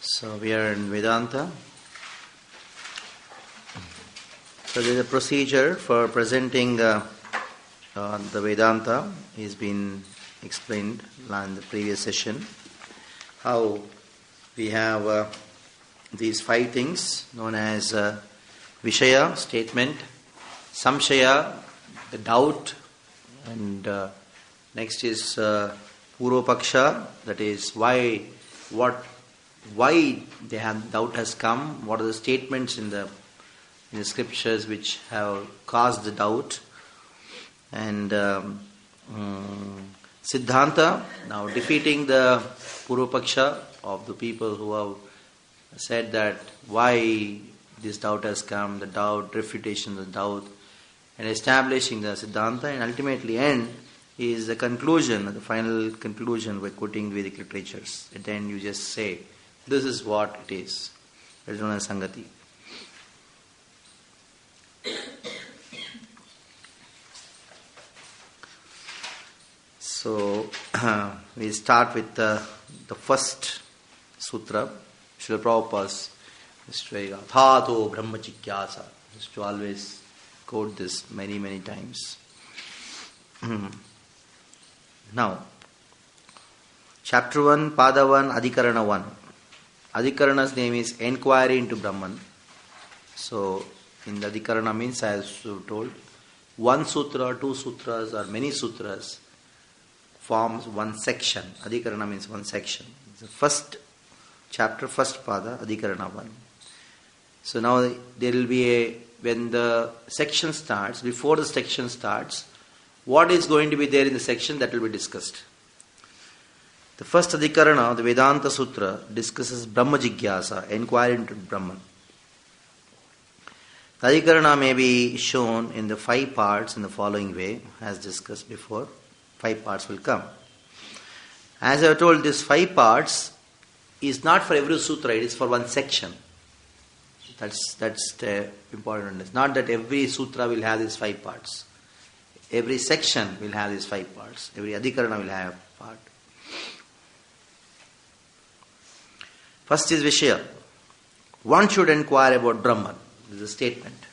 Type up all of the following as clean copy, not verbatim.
So we are in Vedanta. So there is a procedure for presenting the Vedanta. It's been explained in the previous session. How we have these 5 things known as Vishaya, statement, Samshaya, the doubt, and next is Puropaksha, that is why they have doubt has come, what are the statements in the scriptures which have caused the doubt, and Siddhanta, now defeating the Puropaksha of the people who have said that why this doubt has come, the doubt, refutation of the doubt, and establishing the Siddhanta, and ultimately end is the conclusion, the final conclusion by quoting Vedic literatures. At the end you just say, this is what it is. That is known as Sangati. So, we start with the first sutra, Srila Prabhupada's history, Athato Brahma Jigyasa. Used to always quote this many, many times. Now, Chapter 1, Pada 1, Adhikarana 1. Adhikarana's name is Enquiry into Brahman. So, in the Adhikarana means, as I told, one sutra, 2 sutras, or many sutras forms one section. Adhikarana means one section. The first chapter, first Pada, Adhikarana 1. So now there will be when the section starts, before the section starts, what is going to be there in the section, that will be discussed. The first Adhikarana, the Vedanta Sutra, discusses Brahma Jigyasa, inquiry into Brahman. The Adhikarana may be shown in the 5 parts in the following way, as discussed before. 5 parts will come. As I have told, these 5 parts is not for every sutra, it is for one section. That's the important. It's not that every sutra will have these 5 parts. Every section will have these 5 parts. Every Adhikarana will have a part. First is Vishaya. One should inquire about Brahman. This is a statement.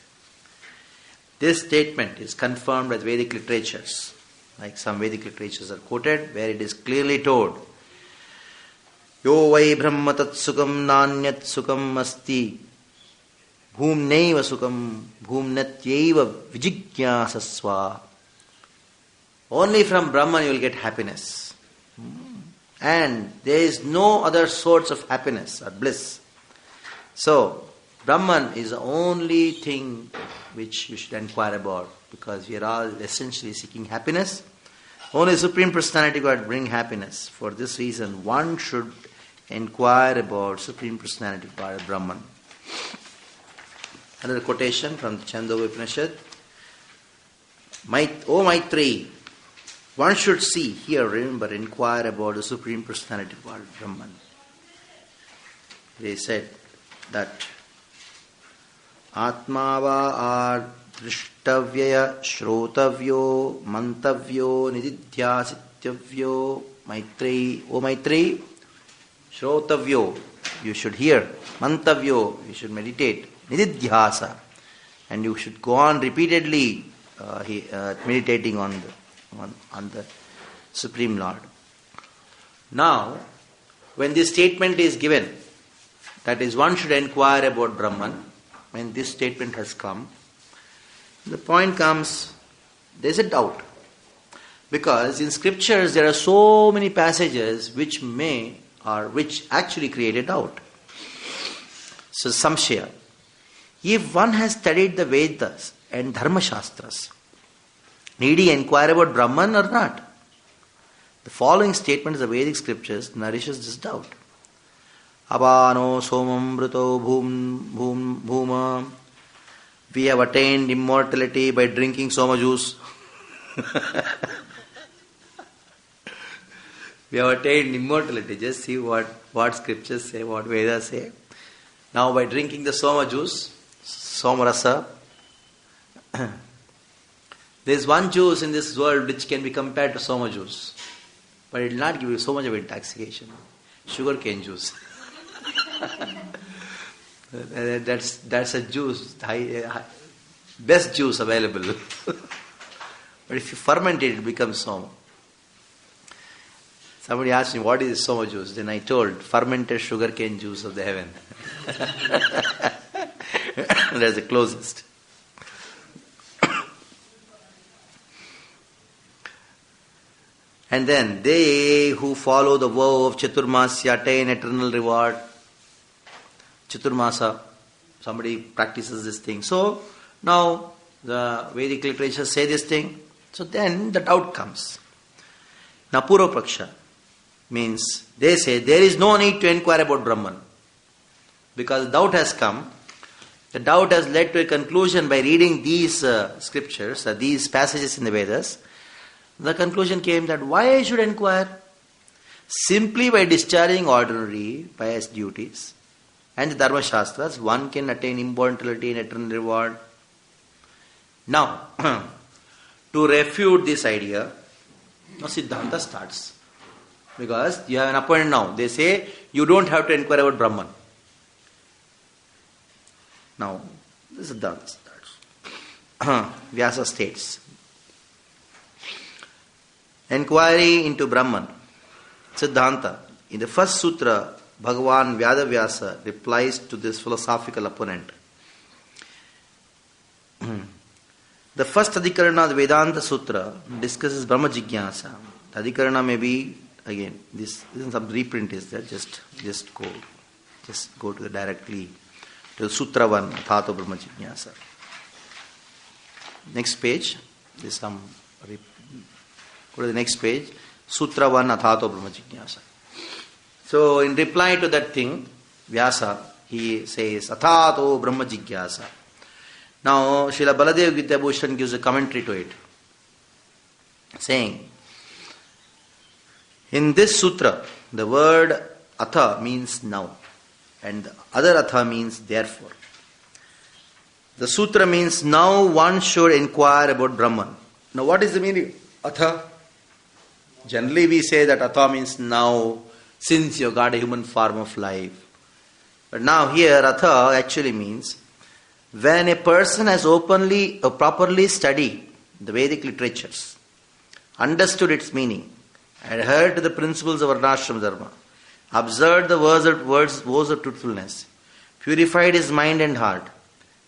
This statement is confirmed by Vedic literatures. Like some Vedic literatures are quoted, where it is clearly told, Yo vai brahma tat sukam nanyat sukam asti bhumneiva sukam bhumnatyeva vijijñāsasva. Only from Brahman you will get happiness. And there is no other source of happiness or bliss. So, Brahman is the only thing which you should inquire about, because we are all essentially seeking happiness. Only Supreme Personality God bring happiness. For this reason, one should inquire about Supreme Personality God, Brahman. Another quotation from the Chandogya Upanishad. O Maitreyi, one should see, here, remember, inquire about the Supreme Personality God, Brahman. They said that Atmava Drishtavyaya Shrotavyo Mantavyo Nididhyasityavyo Maitreyi. O Maitreyi, Shrotavyo, you should hear. Mantavyo, you should meditate. Nididhyasa, and you should go on repeatedly meditating on the Supreme Lord. Now, when this statement is given, that is, one should inquire about Brahman, when this statement has come, the point comes, there is a doubt. Because in scriptures there are so many passages which actually create a doubt. So, Samshaya. If one has studied the Vedas and Dharma Shastras, need he inquire about Brahman or not? The following statements of the Vedic scriptures nourishes this doubt. Abano somam bruto bhuma. We have attained immortality by drinking soma juice. We have attained immortality. Just see what scriptures say, what Vedas say. Now by drinking the soma juice, soma rasa, there is one juice in this world which can be compared to soma juice. But it will not give you so much of intoxication. Sugar cane juice. That's a juice, best juice available. But if you ferment it, it becomes soma. Somebody asked me, what is soma juice? Then I told, fermented sugarcane juice of the heaven. That's the closest. And then, they who follow the vow of Chaturmasya attain eternal reward. Chaturmasa, somebody practices this thing. So, now the Vedic literature say this thing. So then the doubt comes. Now Purva Paksha means, they say there is no need to inquire about Brahman. Because doubt has come. The doubt has led to a conclusion by reading these scriptures, these passages in the Vedas. The conclusion came that why I should inquire? Simply by discharging ordinary pious duties and the Dharma Shastras, one can attain immortality and eternal reward. Now, to refute this idea, now Siddhanta starts. Because you have an appointment now. They say you don't have to inquire about Brahman. Now, the Siddhanta starts. Vyasa states, inquiry into Brahman. Siddhanta. In the first sutra, Bhagavan Vyasa replies to this philosophical opponent. The first Adhikarana of the Vedanta Sutra discusses Brahma Jigyasa. The Adhikarana may be, again, this isn't some reprint is there, just go to the directly to Sutra 1, Athato Brahma Jigyasa. Next page, there's some, go to the next page, Sutra 1, Athato Brahma Jigyasa. So in reply to that thing, Vyasa, he says, Athato Brahma Jigyasa. Now, Srila Baladev Vidyabhushan gives a commentary to it, saying, in this sutra, the word atha means now, and the other atha means therefore. The sutra means now one should inquire about Brahman. Now, what is the meaning of atha? Generally, we say that atha means now, since you got a human form of life. But now here, atha actually means when a person has openly or properly studied the Vedic literatures, understood its meaning, adhered to the principles of Varnashram Dharma, observed the vows of truthfulness, purified his mind and heart,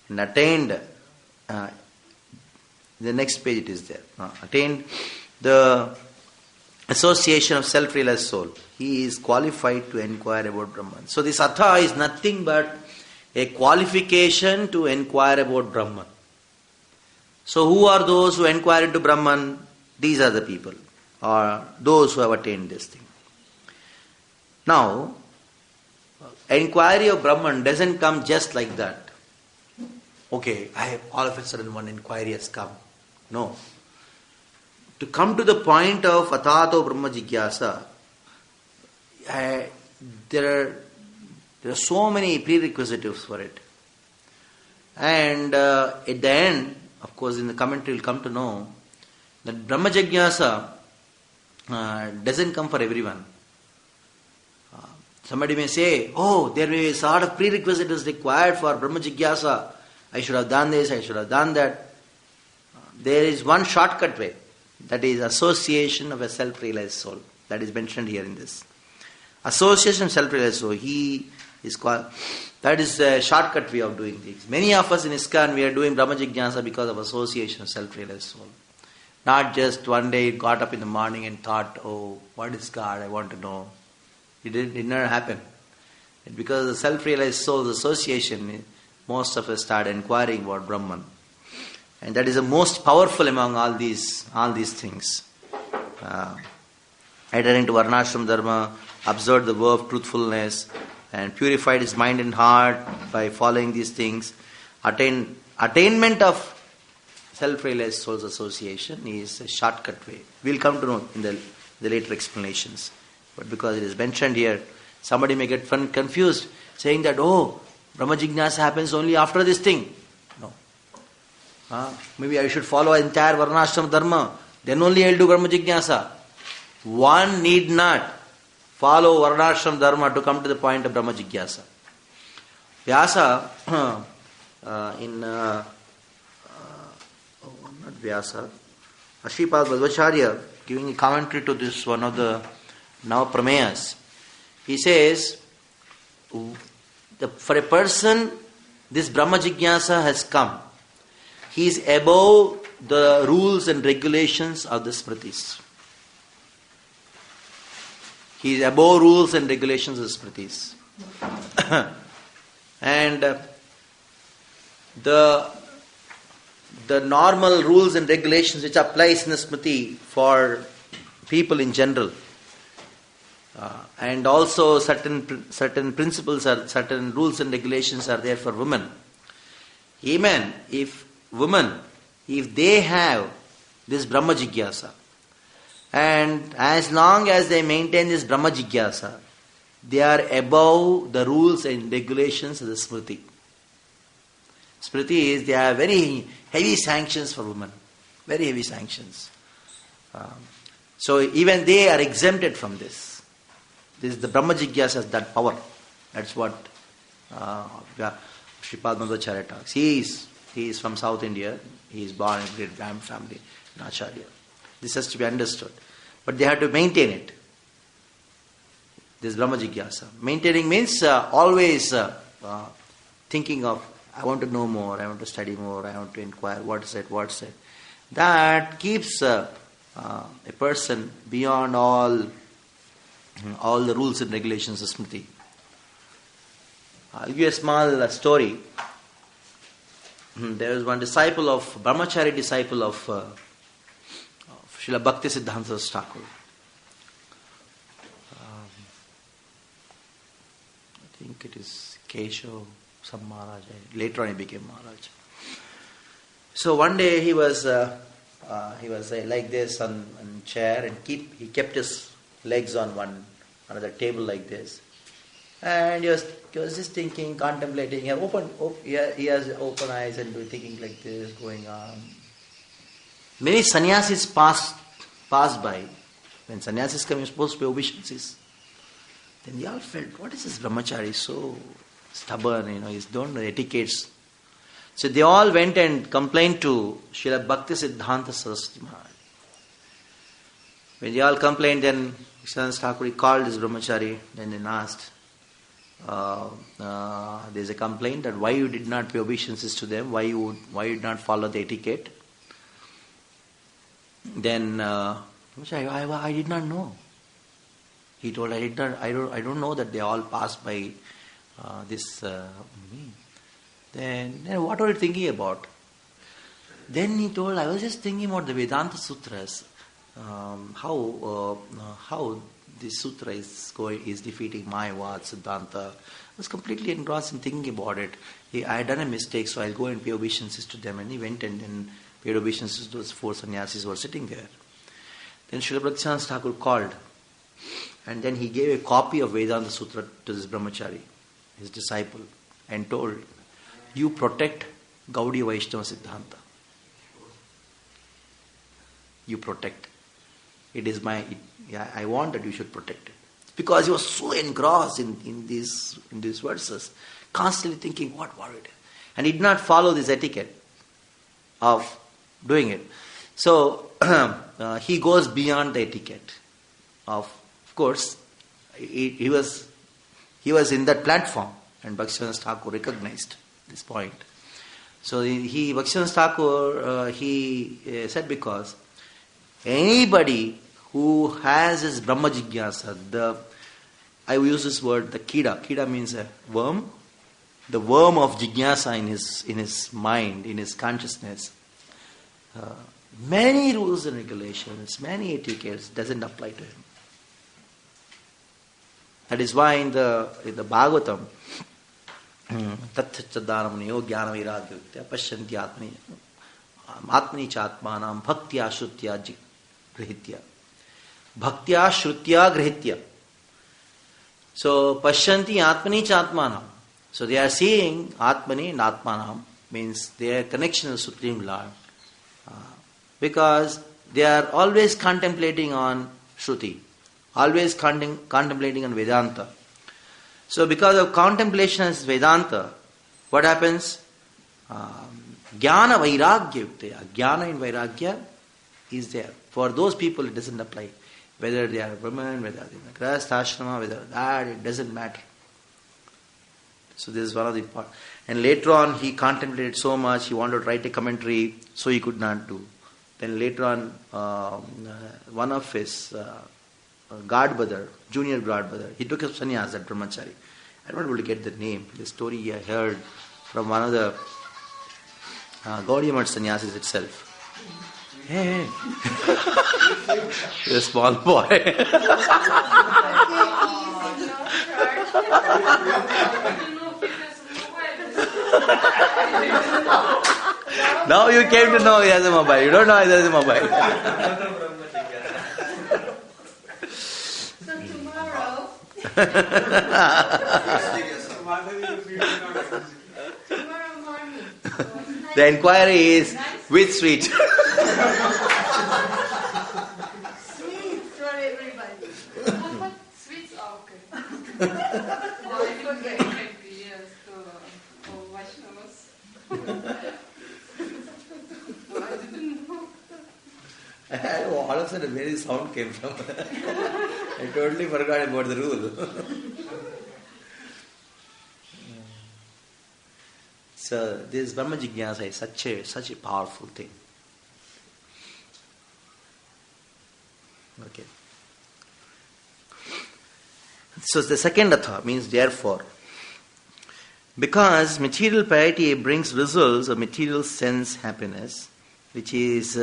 and attained, the next page it is there, attained the association of self-realized soul. He is qualified to inquire about Brahman. So this atha is nothing but a qualification to inquire about Brahman. So who are those who inquire into Brahman? These are the people, or those who have attained this thing. Now, inquiry of Brahman doesn't come just like that. Okay, all of a sudden one inquiry has come. No. To come to the point of Athato Brahma Jigyasa, there are so many prerequisites for it. And at the end, of course, in the commentary you'll come to know that Brahma Jigyasa doesn't come for everyone. Somebody may say, oh, there may be a sort of prerequisites required for Brahma Jigyasa. I should have done this, I should have done that. There is one shortcut way. That is association of a self-realized soul. That is mentioned here in this. Association of self-realized soul. That is a shortcut way of doing things. Many of us in ISKCON, we are doing Brahma Jigyasa because of association of self-realized soul. Not just one day got up in the morning and thought, oh, what is God? I want to know. It did not happen. And because of the self-realized soul's association, most of us start inquiring about Brahman. And that is the most powerful among all these things. Adhering to Varnashram Dharma, observed the vow of truthfulness, and purified his mind and heart by following these things. Attainment of self-realized soul's association is a shortcut way. We'll come to know in the later explanations. But because it is mentioned here, somebody may get confused, saying that, oh, Brahma Jigyasa happens only after this thing. No. Maybe I should follow entire Varnashram Dharma, then only I'll do Brahma Jigyasa. One need not follow Varnashram Dharma to come to the point of Brahma Jigyasa. Vyasa, not Vyasa, Ashripad Bhadvacharya, giving a commentary to this, one of the Navaprameyas, he says, for a person, this Brahma Jigyasa has come. He is above the rules and regulations of the Smritis. He is above rules and regulations of the Smritis. And the normal rules and regulations which applies in the Smriti for people in general, and also certain principles are, certain rules and regulations are there for women. Even if women, if they have this Brahma Jigyasa, and as long as they maintain this Brahma Jigyasa, they are above the rules and regulations of the Smriti. Smriti is, they have very heavy sanctions for women. Very heavy sanctions. So even they are exempted from this. This is the Brahma Jigyasa has that power. That's what Shripad Madhvacharya talks. He is from South India. He is born in a great Brahmin family in Acharya. This has to be understood. But they have to maintain it. This Brahma Jigyasa. Maintaining means always thinking of, I want to know more, I want to study more, I want to inquire, what's it. That keeps a person beyond all the rules and regulations of Smriti. I'll give you a small story. There was one disciple of, Brahmachari disciple of Srila Bhakti Siddhanta Thakur. I think it is Keshav, some Maharaj. Later on he became Maharaj. So one day he was like this on chair, and he kept his legs on another table like this, and he was just thinking, contemplating. He has open eyes and thinking like this, going on. Many sannyasis passed by. When sannyasis come, you're supposed to pay obeisances. Then they all felt, what is this brahmachari? So stubborn, he's don't know etiquettes. So they all went and complained to Srila Bhakti Siddhanta Saraswati Maharaj. When they all complained, then Krishnan Thakur called this brahmachari, then asked, there's a complaint that why you did not pay obeisances to them, why you did not follow the etiquette. Then I did not know. He told, I don't know that they all passed by this me. Then what were you thinking about? Then he told, I was just thinking about the Vedanta Sutras, how this sutra is defeating Mayavad, Siddhanta. I was completely engrossed in thinking about it. I had done a mistake, so I'll go and pay obeisances to them. And he went and then paid obeisances to those 4 sannyasis who were sitting there. Then Srila Bhaktivinoda Thakur called, and then he gave a copy of Vedanta Sutra to this brahmachari, his disciple, and told, you protect Gaudiya Vaishnava Siddhanta. You protect. It is I want that you should protect it. Because he was so engrossed in these verses, constantly thinking, what were it? And he did not follow this etiquette of doing it. So he goes beyond the etiquette of course, he was in that platform, and Bhaktivinoda Thakur recognized this point. So Bhaktivinoda Thakur he said, because anybody who has his Brahma Jigyasa, I will use this word, the kida means a worm, the worm of Jigyasa in his mind, in his consciousness, many rules and regulations, many etiquettes doesn't apply to him. That is why in the Bhagavatam, Tatthacchadanamaniyo Jnanaviragya Pashyanti Atmani Chatmanam Bhaktya Shrutya Grihitya. Bhaktya Shrutya Grihitya. So Pashyanti Atmani Chatmanam. So they are seeing Atmani and Atmanam, means their connection to the Supreme Lord. Because they are always contemplating on Shruti, always contemplating on Vedanta. So because of contemplation as Vedanta, what happens? Jnana vairagya yuktaya. Jnana and vairagya is there. For those people it doesn't apply. Whether they are Brahman, whether they are in the Grahastha ashrama, whether that, it doesn't matter. So this is one of the part. And later on he contemplated so much, he wanted to write a commentary, so he could not do. Then later on, one of his guard brother, junior guard brother, he took a sannyas at Brahmachari. I'm not able to get the name. The story I heard from one of the Gaudiya Math sannyasis itself. Hey, the small boy. Now you came to know he has a mobile. You don't know he has a mobile. So tomorrow. Tomorrow morning. The inquiry is which sweet? Sweets for everybody. Sweets are okay. Okay. Yes, to Vaishnavas. I didn't know. All of a sudden, where the sound came from? I totally forgot about the rule. So this Brahma Jigyasa is such a powerful thing. Okay. So the second atha means therefore. Because material piety brings results of material sense happiness, which is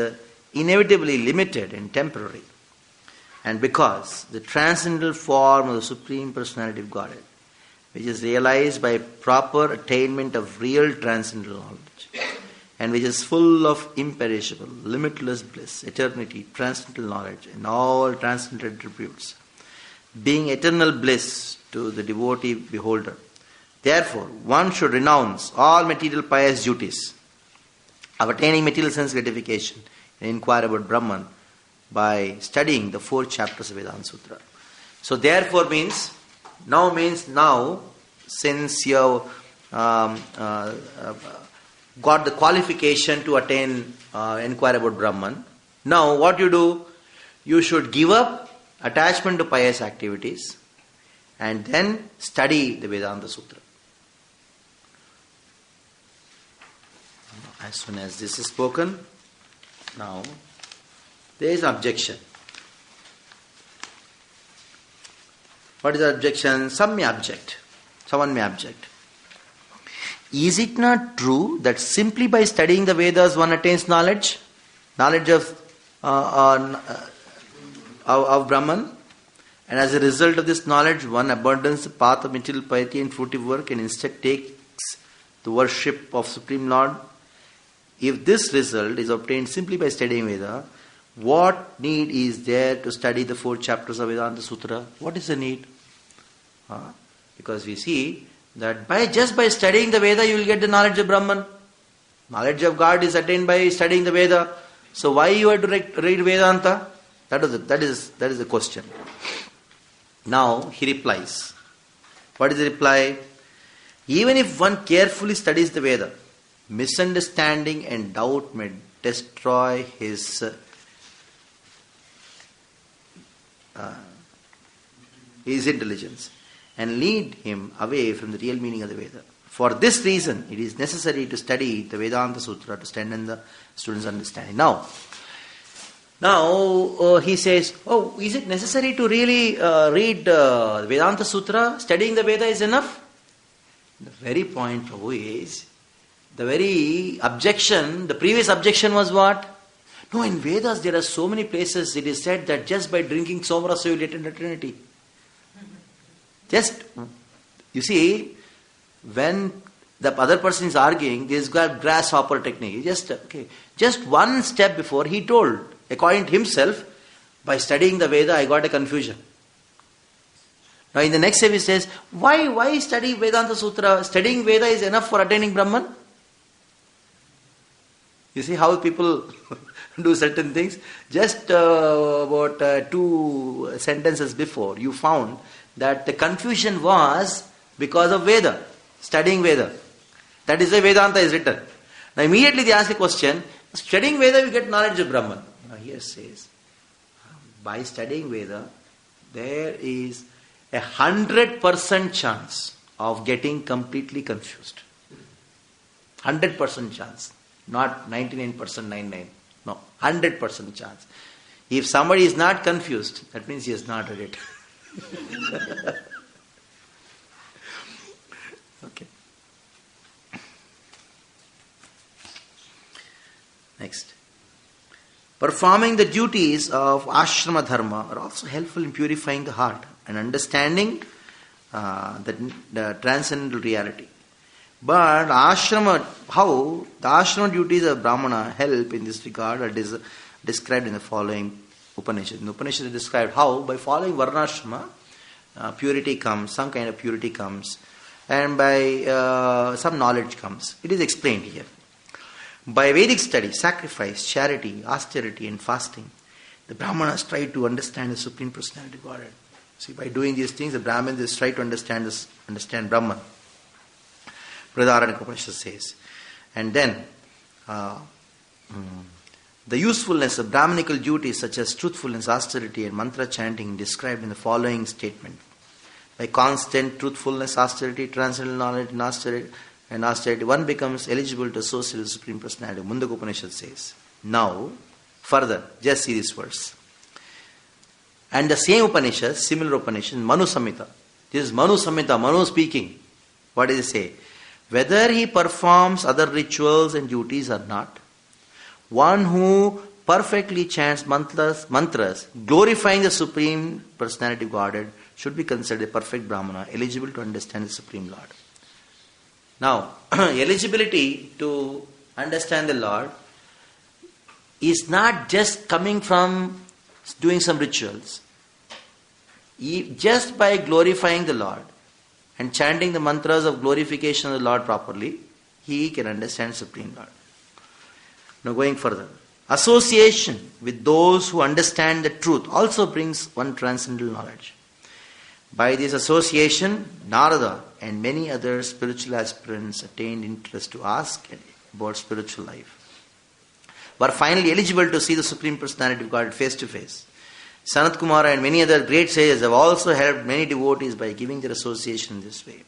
inevitably limited and temporary. And because the transcendental form of the Supreme Personality of Godhead, which is realized by proper attainment of real transcendental knowledge, and which is full of imperishable, limitless bliss, eternity, transcendental knowledge, and all transcendental attributes, being eternal bliss to the devotee beholder. Therefore, one should renounce all material pious duties of attaining material sense gratification and inquire about Brahman by studying the 4 chapters of Vedanta Sutra. So therefore means now, since you have got the qualification to attain, inquire about Brahman, now what you do? You should give up attachment to pious activities and then study the Vedanta Sutra. As soon as this is spoken, now there is an objection. What is the objection? Someone may object. Is it not true that simply by studying the Vedas one attains knowledge of Brahman, and as a result of this knowledge one abandons the path of material piety and fruitive work and instead takes the worship of Supreme Lord? If this result is obtained simply by studying Veda, what need is there to study the 4 chapters of Vedanta Sutra? What is the need? Because we see that just by studying the Veda you will get the knowledge of Brahman. Knowledge of God is attained by studying the Veda. So why you have to read Vedanta? That is the question. Now he replies. What is the reply? Even if one carefully studies the Veda, misunderstanding and doubt may destroy his intelligence and lead him away from the real meaning of the Veda. For this reason, it is necessary to study the Vedanta Sutra to strengthen the student's understanding. Now he says, is it necessary to really read Vedanta Sutra? Studying the Veda is enough? The very point, Prabhu, is the very objection, the previous objection was what? No, in Vedas there are so many places it is said that just by drinking Somarasa you will attain the Trinity. Just, you see, when the other person is arguing, this got grasshopper technique. Just one step before he told, according to himself, by studying the Veda I got a confusion. Now in the next step he says, why study Vedanta Sutra? Studying Veda is enough for attaining Brahman? You see how people do certain things? Just about 2 sentences before, you found that the confusion was Because of Veda, studying Veda. That is why Vedanta is written. Now immediately they ask a question, studying Veda we get knowledge of Brahman. Now here says, by studying Veda, there is 100% chance of getting completely confused. 100% chance. Not 99%, 99. No, 100% chance. If somebody is not confused, that means he has not read it. Okay. Next. Performing the duties of ashrama dharma are also helpful in purifying the heart and understanding the transcendental reality. But how the ashrama duties of Brahmana help in this regard are described in the following Upanishad. In the Upanishad is described how by following Varnashrama, purity comes, some kind of purity comes, and by some knowledge comes. It is explained here. By Vedic study, sacrifice, charity, austerity and fasting, the Brahmanas try to understand the Supreme Personality of Godhead. See, by doing these things, the Brahmins try to understand Brahman. Brihadaranyaka Upanishad says. And then, the usefulness of Brahmanical duties such as truthfulness, austerity and mantra chanting described in the following statement. By constant truthfulness, austerity, transcendental knowledge and austerity, one becomes eligible to associate with the Supreme Personality. Mundaka Upanishad says. Now, further, just see this verse. And the same Upanishad, similar Upanishad, Manu Samhita. This is Manu Samhita, Manu speaking. What does it say? Whether he performs other rituals and duties or not, one who perfectly chants mantras, glorifying the Supreme Personality of Godhead, should be considered a perfect Brahmana, eligible to understand the Supreme Lord. Now, eligibility to understand the Lord is not just coming from doing some rituals. Just by glorifying the Lord and chanting the mantras of glorification of the Lord properly, he can understand Supreme Lord. Now going further. Association with those who understand the truth also brings one transcendental knowledge. By this association, Narada and many other spiritual aspirants attained interest to ask about spiritual life, were finally eligible to see the Supreme Personality of God face to face. Sanat Kumara and many other great sages have also helped many devotees by giving their association in this way.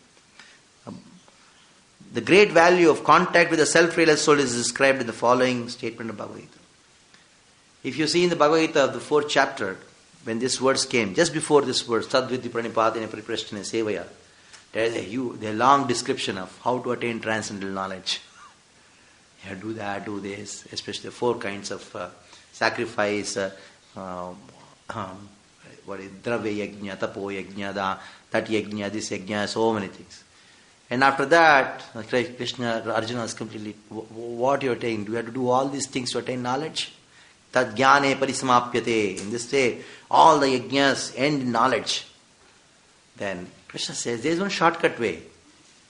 The great value of contact with the self-realized soul is described in the following statement of Bhagavad Gita. If you see in the Bhagavad Gita of the 4th chapter, when this words came, just before this verse, Tadvidhi Pranipadine Pariprasthane Sevaya, there is a long description of how to attain transcendental knowledge. You do that, do this, especially the 4 kinds of sacrifice, what is Dravya Yajna, Tapo Yajna, that Yajna, this Yajna, so many things. And after that, Krishna, Arjuna is completely, what you are taking? Do you have to do all these things to attain knowledge? Tad jnane parisamapyate. In this way, all the yajnas end in knowledge. Then Krishna says, there is one shortcut way.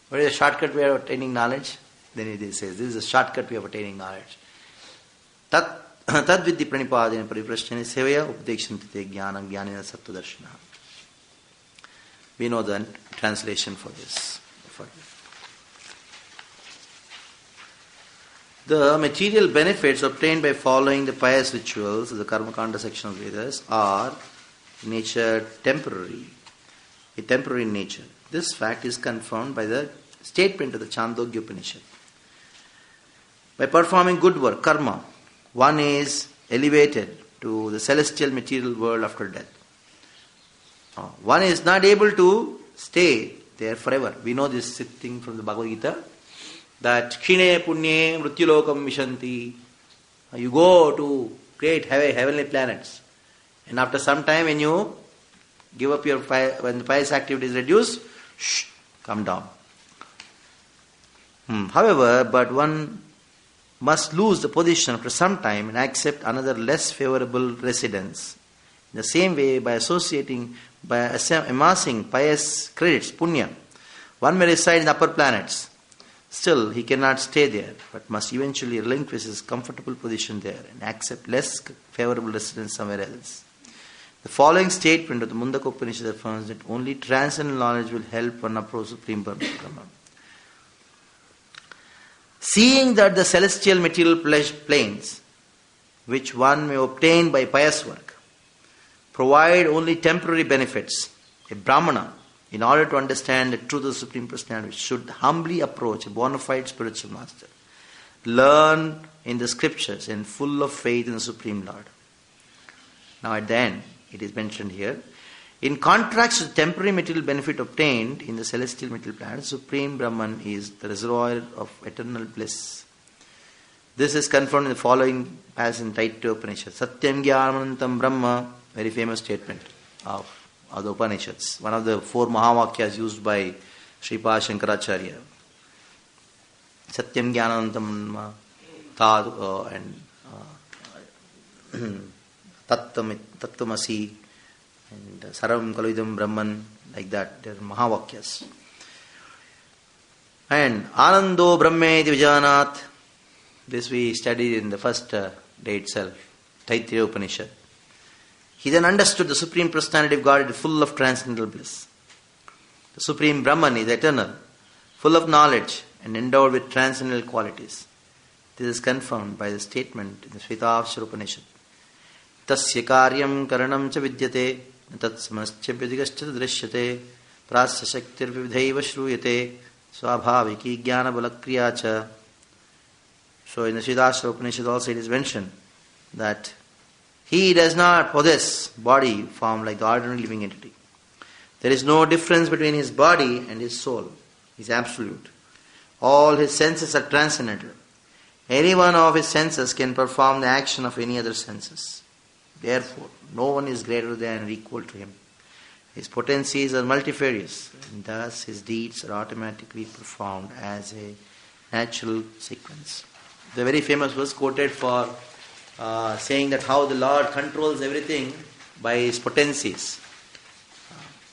What is the shortcut way of attaining knowledge? Then he says, this is a shortcut way of attaining knowledge. Tad vidhi pranipadena pariprasthane sevaya upadekshantite jnanam jnanena sattva darshana. We know the translation for this. The material benefits obtained by following the pious rituals of the Karmakanda section of Vedas are temporary in nature. This fact is confirmed by the statement of the Chandogya Upanishad. By performing good work, karma, one is elevated to the celestial material world after death. One is not able to stay there forever. We know this thing from the Bhagavad Gita, that Kshine Punye Mrityulokam Vishanti. You go to great heavenly planets. And after some time, when you give up when the pious activity is reduced, come down. However, but one must lose the position after some time and accept another less favorable residence. In the same way, by amassing pious credits, punya, one may reside in the upper planets. Still, he cannot stay there, but must eventually relinquish his comfortable position there and accept less favorable residence somewhere else. The following statement of the Mundaka Upanishad affirms that only transcendental knowledge will help one approach Supreme Brahman. Seeing that the celestial material planes, which one may obtain by pious work, provide only temporary benefits, a Brahmana, in order to understand the truth of the Supreme Personality, should humbly approach a bona fide spiritual master, learn in the scriptures, and full of faith in the Supreme Lord. Now at the end, it is mentioned here, in contrast to the temporary material benefit obtained in the celestial material planet, Supreme Brahman is the reservoir of eternal bliss. This is confirmed in the following passage in Taitya Upanishad. Satyam Jnanantam Brahma, very famous statement of the Upanishads. One of the 4 Mahavakyas used by Sripad Shankaracharya. Satyam Jnanantam Tad and Tattvamasi and Sarvam Kalvidam Brahman, like that. They are Mahavakyas. And Anando Brahme Divijanat. This we studied in the first day itself, Taittiriya Upanishad. He then understood the Supreme Personality of God is full of transcendental bliss. The Supreme Brahman is eternal, full of knowledge and endowed with transcendental qualities. This is confirmed by the statement in the Shvetavasara Upanishad. Tasya karyam karanam cha vidyate tatsamascha vyadigascha drishyate prasya shaktir vividhaiva shruyate swabhaviki jnana balakriya cha. So in the Shvetavasara Upanishad also it is mentioned that he does not possess body form like the ordinary living entity. There is no difference between his body and his soul. He is absolute. All his senses are transcendental. Any one of his senses can perform the action of any other senses. Therefore, no one is greater than or equal to him. His potencies are multifarious, and thus his deeds are automatically performed as a natural sequence. The very famous verse quoted for saying that how the Lord controls everything by his potencies.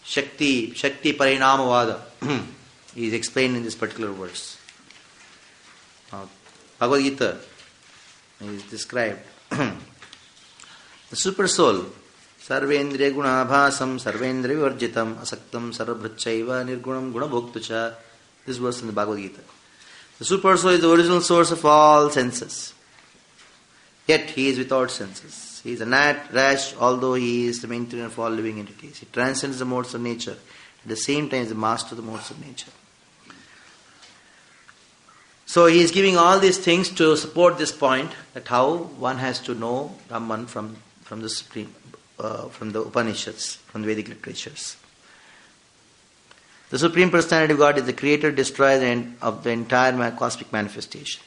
Shakti Parinamavada is explained in this particular verse. Bhagavad Gita is described. The super soul, Sarvendriya Gunabhasam, Sarvendriya Vivarjitam, Asaktam Sarvabhrachaiva, Nirgunam Gunabhoktucha. This verse in the Bhagavad Gita. The super soul is the original source of all senses. Yet he is without senses. He is a gnat, rash, although he is the maintainer of all living entities. He transcends the modes of nature. At the same time, he is the master of the modes of nature. So he is giving all these things to support this point that how one has to know Brahman from the Supreme, from the Upanishads, from the Vedic literatures. The Supreme Personality of God is the creator, destroyer of the entire cosmic manifestation.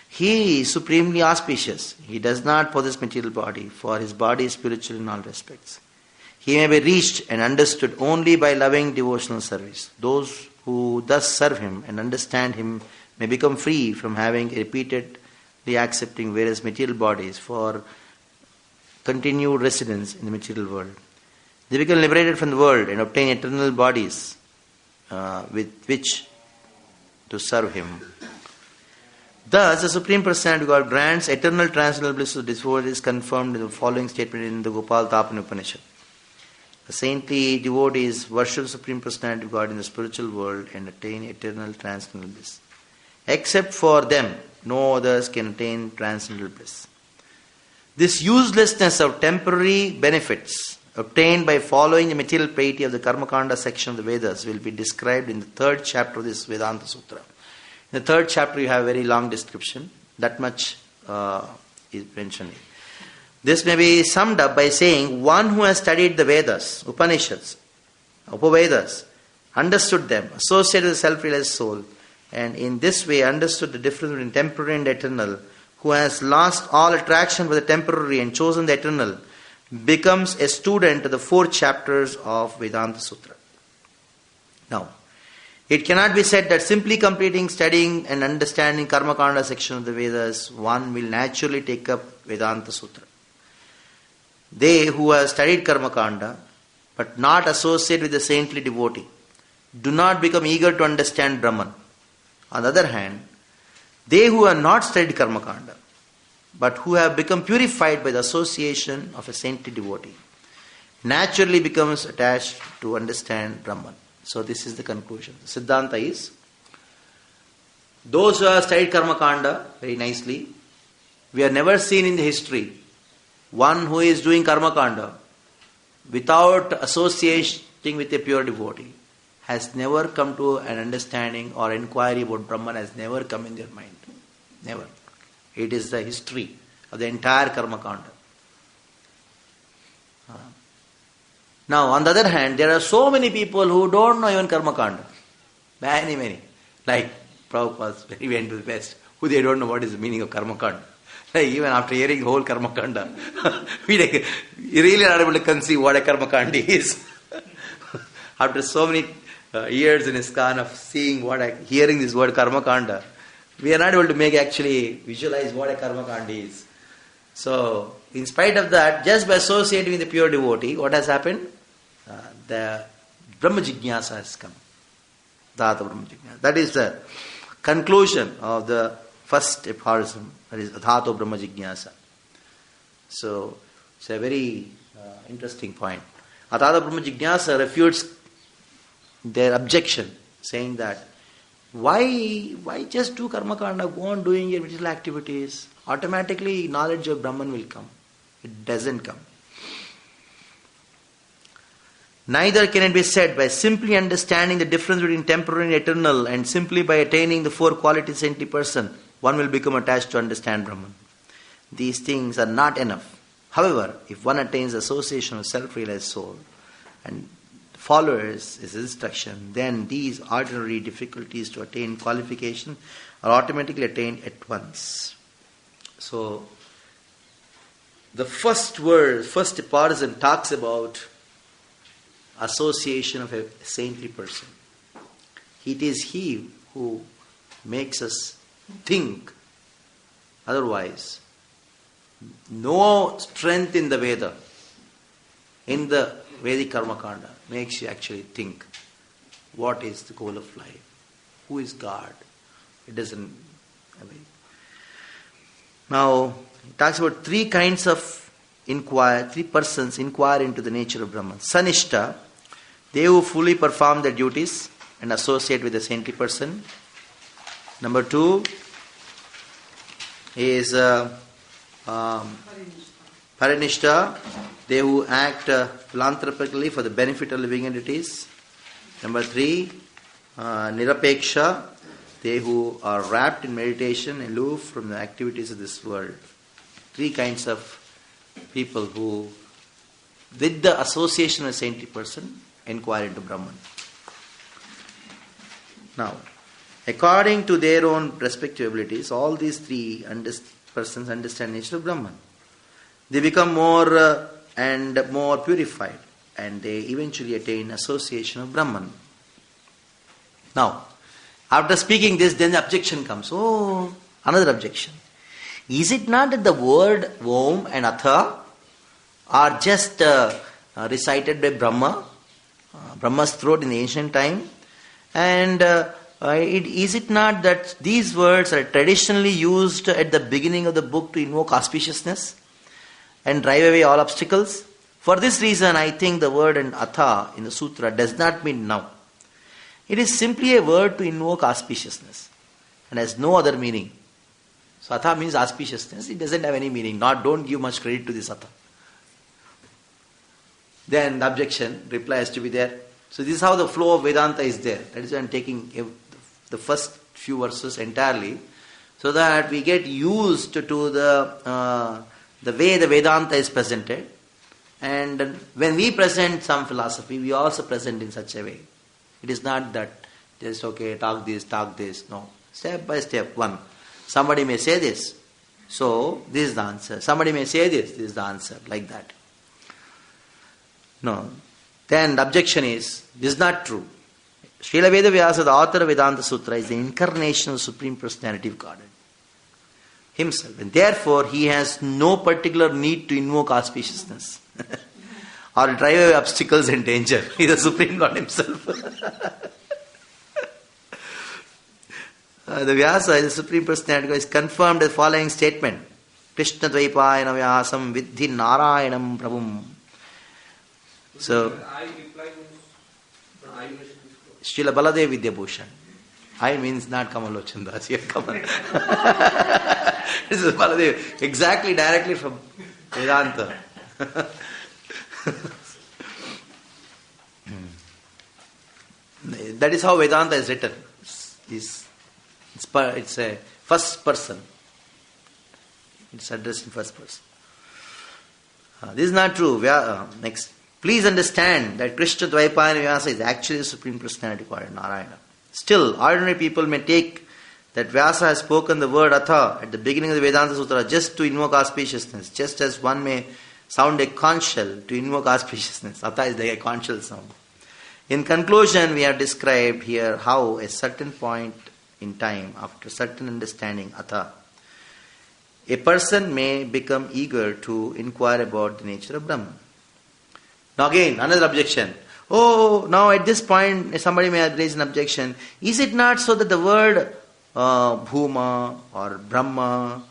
He is supremely auspicious. He does not possess material body, for his body is spiritual in all respects. He may be reached and understood only by loving devotional service. Those who thus serve him and understand him may become free from having repeatedly accepting various material bodies for continued residence in the material world. They become liberated from the world and obtain eternal bodies with which to serve him. Thus, the Supreme Personality of God grants eternal transcendental bliss to devotees confirmed in the following statement in the Gopal Tapani Upanishad. The saintly devotees worship the Supreme Personality of God in the spiritual world and attain eternal transcendental bliss. Except for them, no others can attain transcendental bliss. This uselessness of temporary benefits obtained by following the material piety of the Karmakanda section of the Vedas will be described in the 3rd chapter of this Vedanta Sutra. In the 3rd chapter you have a very long description. That much is mentioned. This may be summed up by saying one who has studied the Vedas, Upanishads, Upavedas, understood them, associated with the self-realized soul, and in this way understood the difference between temporary and eternal, who has lost all attraction for the temporary and chosen the eternal, becomes a student of the 4 chapters of Vedanta Sutra. Now, it cannot be said that simply completing, studying and understanding Karmakanda section of the Vedas, one will naturally take up Vedanta Sutra. They who have studied Karmakanda but not associate with the saintly devotee do not become eager to understand Brahman. On the other hand, they who have not studied Karmakanda but who have become purified by the association of a saintly devotee naturally becomes attached to understand Brahman. So this is the conclusion. Siddhanta is, those who have studied Karma Kanda very nicely, we have never seen in the history one who is doing Karma Kanda without associating with a pure devotee has never come to an understanding or inquiry about Brahman, has never come in their mind. Never. It is the history of the entire Karma Kanda. Now, on the other hand, there are so many people who don't know even Karma Kanda. Many. Like Prabhupada, when he went to the West, who they don't know what is the meaning of Karma Kanda. Like even after hearing the whole Karma Kanda, we really are not able to conceive what a Karma Kanda is. After so many years in ISKCON of hearing this word Karma Kanda, we are not able to actually visualize what a Karma Kanda is. So, in spite of that, just by associating with the pure devotee, what has happened? The Brahma Jignasa has come. Dhatu Brahma Jignasa. That is the conclusion of the first aphorism, that is Dhatu Brahma Jignasa. So, it's a very interesting point. Dhatu Brahma Jignasa refutes their objection, saying that why just do Karma Kanda, go on doing your material activities? Automatically knowledge of Brahman will come. It doesn't come. Neither can it be said by simply understanding the difference between temporal and eternal, and simply by attaining the four qualities of saintly person, one will become attached to understand Brahman. These things are not enough. However, if one attains association of self-realized soul and follows his instruction, then these ordinary difficulties to attain qualification are automatically attained at once. So, the first aphorism talks about association of a saintly person. It is he who makes us think. Otherwise, no strength in the Veda, in the Vedic Karma Kanda, makes you actually think what is the goal of life, who is God. It doesn't. Now, it talks about three persons inquire into the nature of Brahman. Sanishta, they who fully perform their duties and associate with the saintly person. Number 2 is Parinishta, they who act philanthropically for the benefit of living entities. Number 3, Nirapeksha, they who are wrapped in meditation, aloof from the activities of this world. 3 kinds of people who, with the association of a saintly person, inquire into Brahman. Now, according to their own respective abilities, all these 3 persons understand the nature of Brahman. They become more and more purified, and they eventually attain association of Brahman. Now, after speaking this, then the objection comes. Oh, another objection. Is it not that the word Om and Atha are just recited by Brahma, Brahma's throat in the ancient time? And is it not that these words are traditionally used at the beginning of the book to invoke auspiciousness and drive away all obstacles? For this reason, I think the word and Atha in the sutra does not mean now. It is simply a word to invoke auspiciousness and has no other meaning. So Atha means auspiciousness. It doesn't have any meaning. Don't give much credit to this Atha. Then the objection, reply has to be there. So this is how the flow of Vedanta is there. That is why I am taking the first few verses entirely, so that we get used to the way the Vedanta is presented. And when we present some philosophy, we also present in such a way. It is not that just talk this. No. Step by step. 1. Somebody may say this. So, this is the answer. Somebody may say this is the answer. Like that. No. Then the objection is, this is not true. Srila Veda Vyasa, the author of Vedanta Sutra, is the incarnation of the Supreme Personality of Godhead Himself. And therefore, He has no particular need to invoke auspiciousness or drive away obstacles and danger. He is the Supreme God Himself. The Vyasa, the Supreme Personality, is confirmed as following statement. Krishna Dvaipayana Vyasam Vidhi Narayanam Prabhum. So, I reply means I means Srila Baladev Vidyabhushan. I means not Kamalochan Das. Here, Kamal. This is Baladev. Exactly, directly from Vedanta. That is how Vedanta is written. It's a first person. It's addressed in first person. This is not true. Next. Please understand that Krishna Dvaipayana Vyasa is actually the Supreme Personality called Narayana. Still, ordinary people may take that Vyasa has spoken the word Atha at the beginning of the Vedanta Sutra just to invoke auspiciousness, just as one may sound a conch shell to invoke auspiciousness. Atha is like a conch shell sound. In conclusion, we have described here how a certain point in time, after certain understanding Atha, a person may become eager to inquire about the nature of Brahman. Now again, another objection. Oh, now at this point, somebody may raise an objection. Is it not so that the word Bhuma or Brahma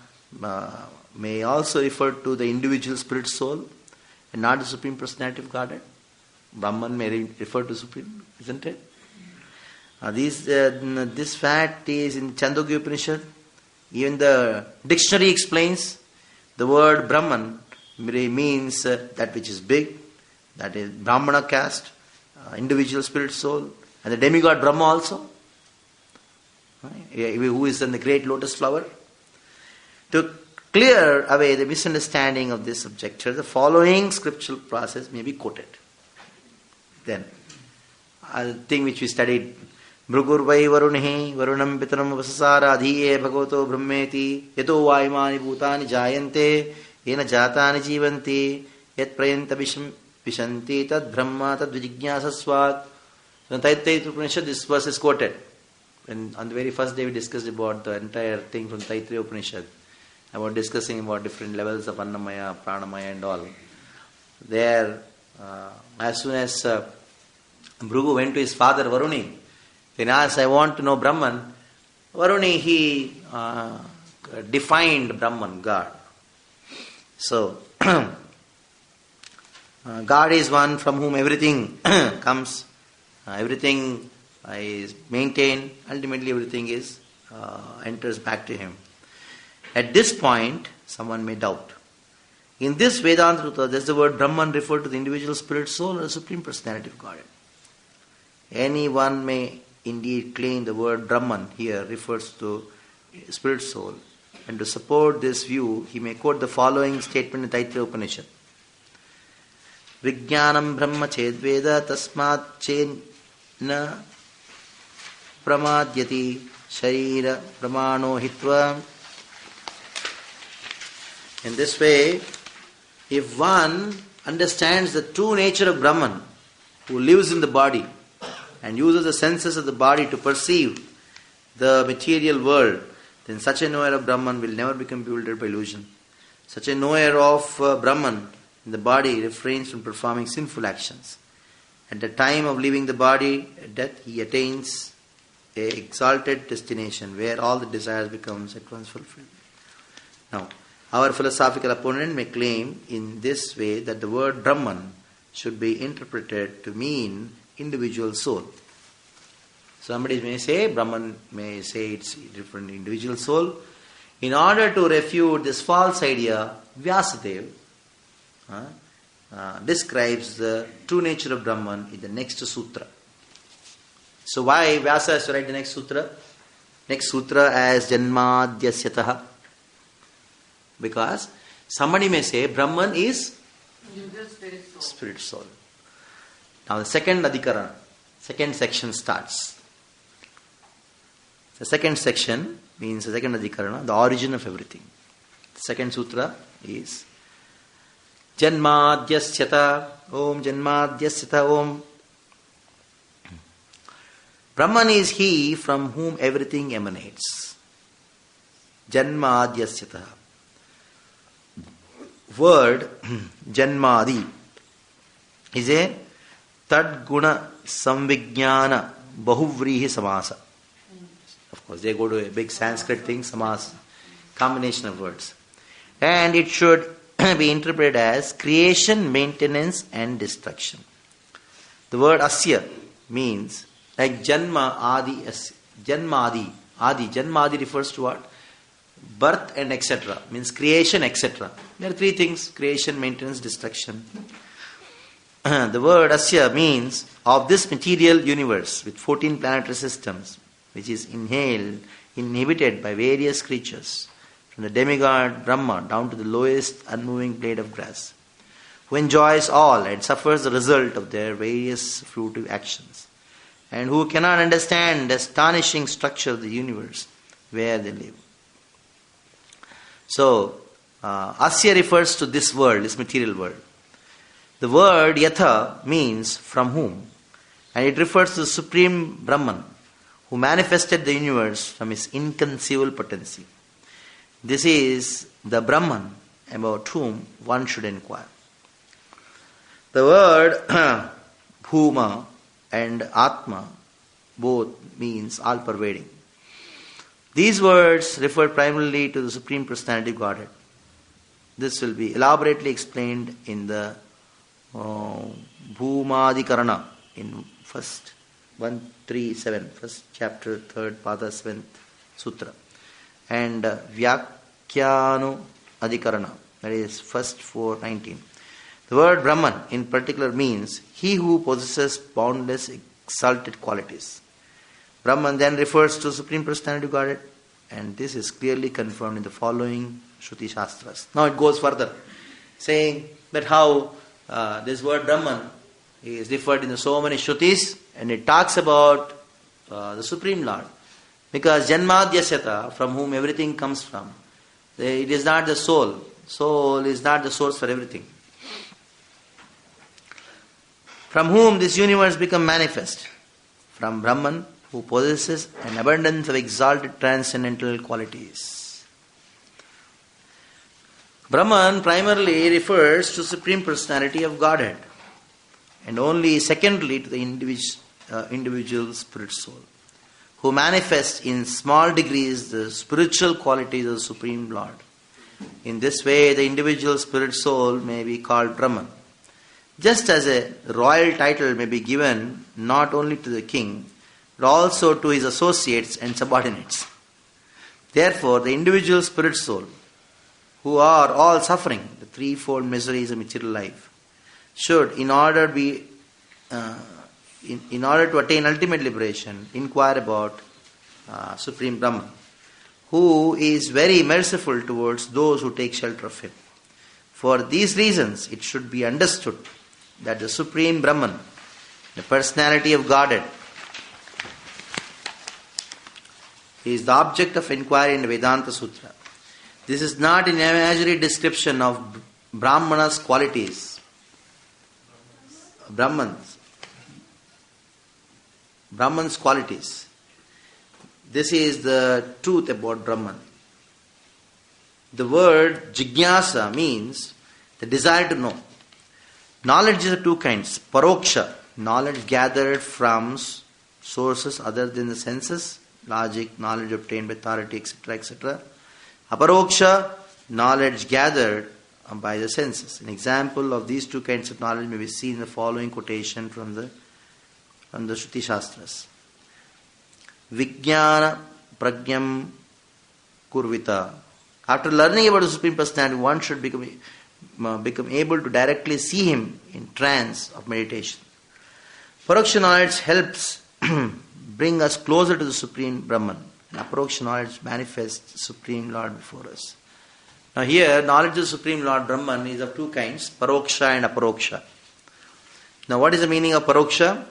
may also refer to the individual spirit soul and not the Supreme Personality of Godhead? Brahman may refer to Supreme, isn't it? This fact is in Chandogya Upanishad. Even the dictionary explains the word Brahman means that which is big, that is Brahmana caste, individual spirit soul, and the demigod Brahma also, who is in the great lotus flower. To clear away the misunderstanding of this subjecture, the following scriptural process may be quoted. Then, the thing which we studied, Mrugurvai Varunehi Varunam Pitaram Vasasara Adhiye Bhagavato Brahmeti Yato Vaimani Bhutani Jayante Yena Jatani Jivanti Yat Prayanta Vishanti Tad Brahma Tad Vijijñāsasvāt. So in Taittiriya Upanishad this verse is quoted. And on the very first day we discussed about the entire thing from Taittiriya Upanishad, about discussing about different levels of Annamaya, Pranamaya and all. There, as soon as Bhrigu went to his father Varuni, then asked, I want to know Brahman. Varuni, he defined Brahman, God. So, God is one from whom everything comes, everything is maintained, ultimately everything is enters back to him. At this point, someone may doubt. In this Vedanta Sutra, does the word Brahman refer to the individual spirit soul or the Supreme Personality of Godhead? Anyone may indeed claim the word Brahman here refers to spirit soul. And to support this view, he may quote the following statement in Taittiriya Upanishad. Vijnanam Brahma Chedveda Tasmat Chena Pramadyati Sharira Pramano Hitva. In this way, if one understands the true nature of Brahman, who lives in the body, and uses the senses of the body to perceive the material world, then such a knower of Brahman will never become bewildered by illusion. Such a knower of Brahman in the body refrains from performing sinful actions. At the time of leaving the body, at death, he attains an exalted destination where all the desires becomes at once fulfilled. Now, our philosophical opponent may claim in this way that the word Brahman should be interpreted to mean individual soul. Somebody may say, Brahman may say it's different individual soul. In order to refute this false idea, Vyasadeva describes the true nature of Brahman in the next sutra. So why Vyasa has to write the next sutra? Next sutra as Janmadhyasyataha. Because somebody may say Brahman is spirit soul. Now the second adhikarana, second section starts. The second section means the second adhikarana, the origin of everything. The second sutra is Janmadhyasyata Om Janmadhyasyata Om. Brahman is he from whom everything emanates. Janmadhyasyata. Word Janmadi is a Tadguna Samvijnana Bahuvrihi Samasa. Of course, they go to a big Sanskrit thing, Samas, combination of words. And it should be interpreted as creation, maintenance, and destruction. The word asya means like janma adi asya. Janma adi. Adi. Janma adi refers to what? Birth and etc. Means creation, etc. There are three things: creation, maintenance, destruction. The word asya means of this material universe with 14 planetary systems, which is inhabited by various creatures, from the demigod Brahma down to the lowest unmoving blade of grass, who enjoys all and suffers the result of their various fruitive actions, and who cannot understand the astonishing structure of the universe where they live. So, asya refers to this world, this material world. The word yatha means from whom, and it refers to the Supreme Brahman, who manifested the universe from his inconceivable potency. This is the Brahman about whom one should inquire. The word bhuma and atma both means all-pervading. These words refer primarily to the Supreme Personality of Godhead. This will be elaborately explained in the Bhumadhikarana in first 137, first chapter, 3rd pada, 7th sutra, and Vyakyanu Adhikarana, that is first 419. The word Brahman in particular means he who possesses boundless exalted qualities. Brahman then refers to Supreme Personality of Godhead, and this is clearly confirmed in the following Shruti Shastras. Now it goes further, saying that how this word Brahman is referred in so many Shrutis, and it talks about the Supreme Lord. Because Janmadhyasyata, from whom everything comes from, it is not the soul. Soul is not the source for everything. From whom this universe become manifest? From Brahman, who possesses an abundance of exalted transcendental qualities. Brahman primarily refers to Supreme Personality of Godhead, and only secondly to the individual spirit soul, who manifests in small degrees the spiritual qualities of the Supreme Lord. In this way, the individual spirit soul may be called Brahman, just as a royal title may be given not only to the king, but also to his associates and subordinates. Therefore, the individual spirit soul, who are all suffering the threefold miseries of material life, should, in order to attain ultimate liberation, inquire about Supreme Brahman, who is very merciful towards those who take shelter of him. For these reasons, it should be understood that the Supreme Brahman, the personality of Godhead, is the object of inquiry in the Vedanta Sutra. This is not an imaginary description of Brahmana's qualities. Brahman's qualities. This is the truth about Brahman. The word jignasa means the desire to know. Knowledge is of two kinds. Paroksha, knowledge gathered from sources other than the senses, logic, knowledge obtained by authority, etc., etc. Aparoksha, knowledge gathered by the senses. An example of these two kinds of knowledge may be seen in the following quotation from the Shruti Shastras. Vijnana pragyam kurvita. After learning about the Supreme Personality, one should become able to directly see him in trance of meditation. Paroksha knowledge helps bring us closer to the Supreme Brahman. And Aparoksha knowledge manifests the Supreme Lord before us. Now here, knowledge of the Supreme Lord Brahman is of two kinds, Paroksha and Aparoksha. Now what is the meaning of Paroksha?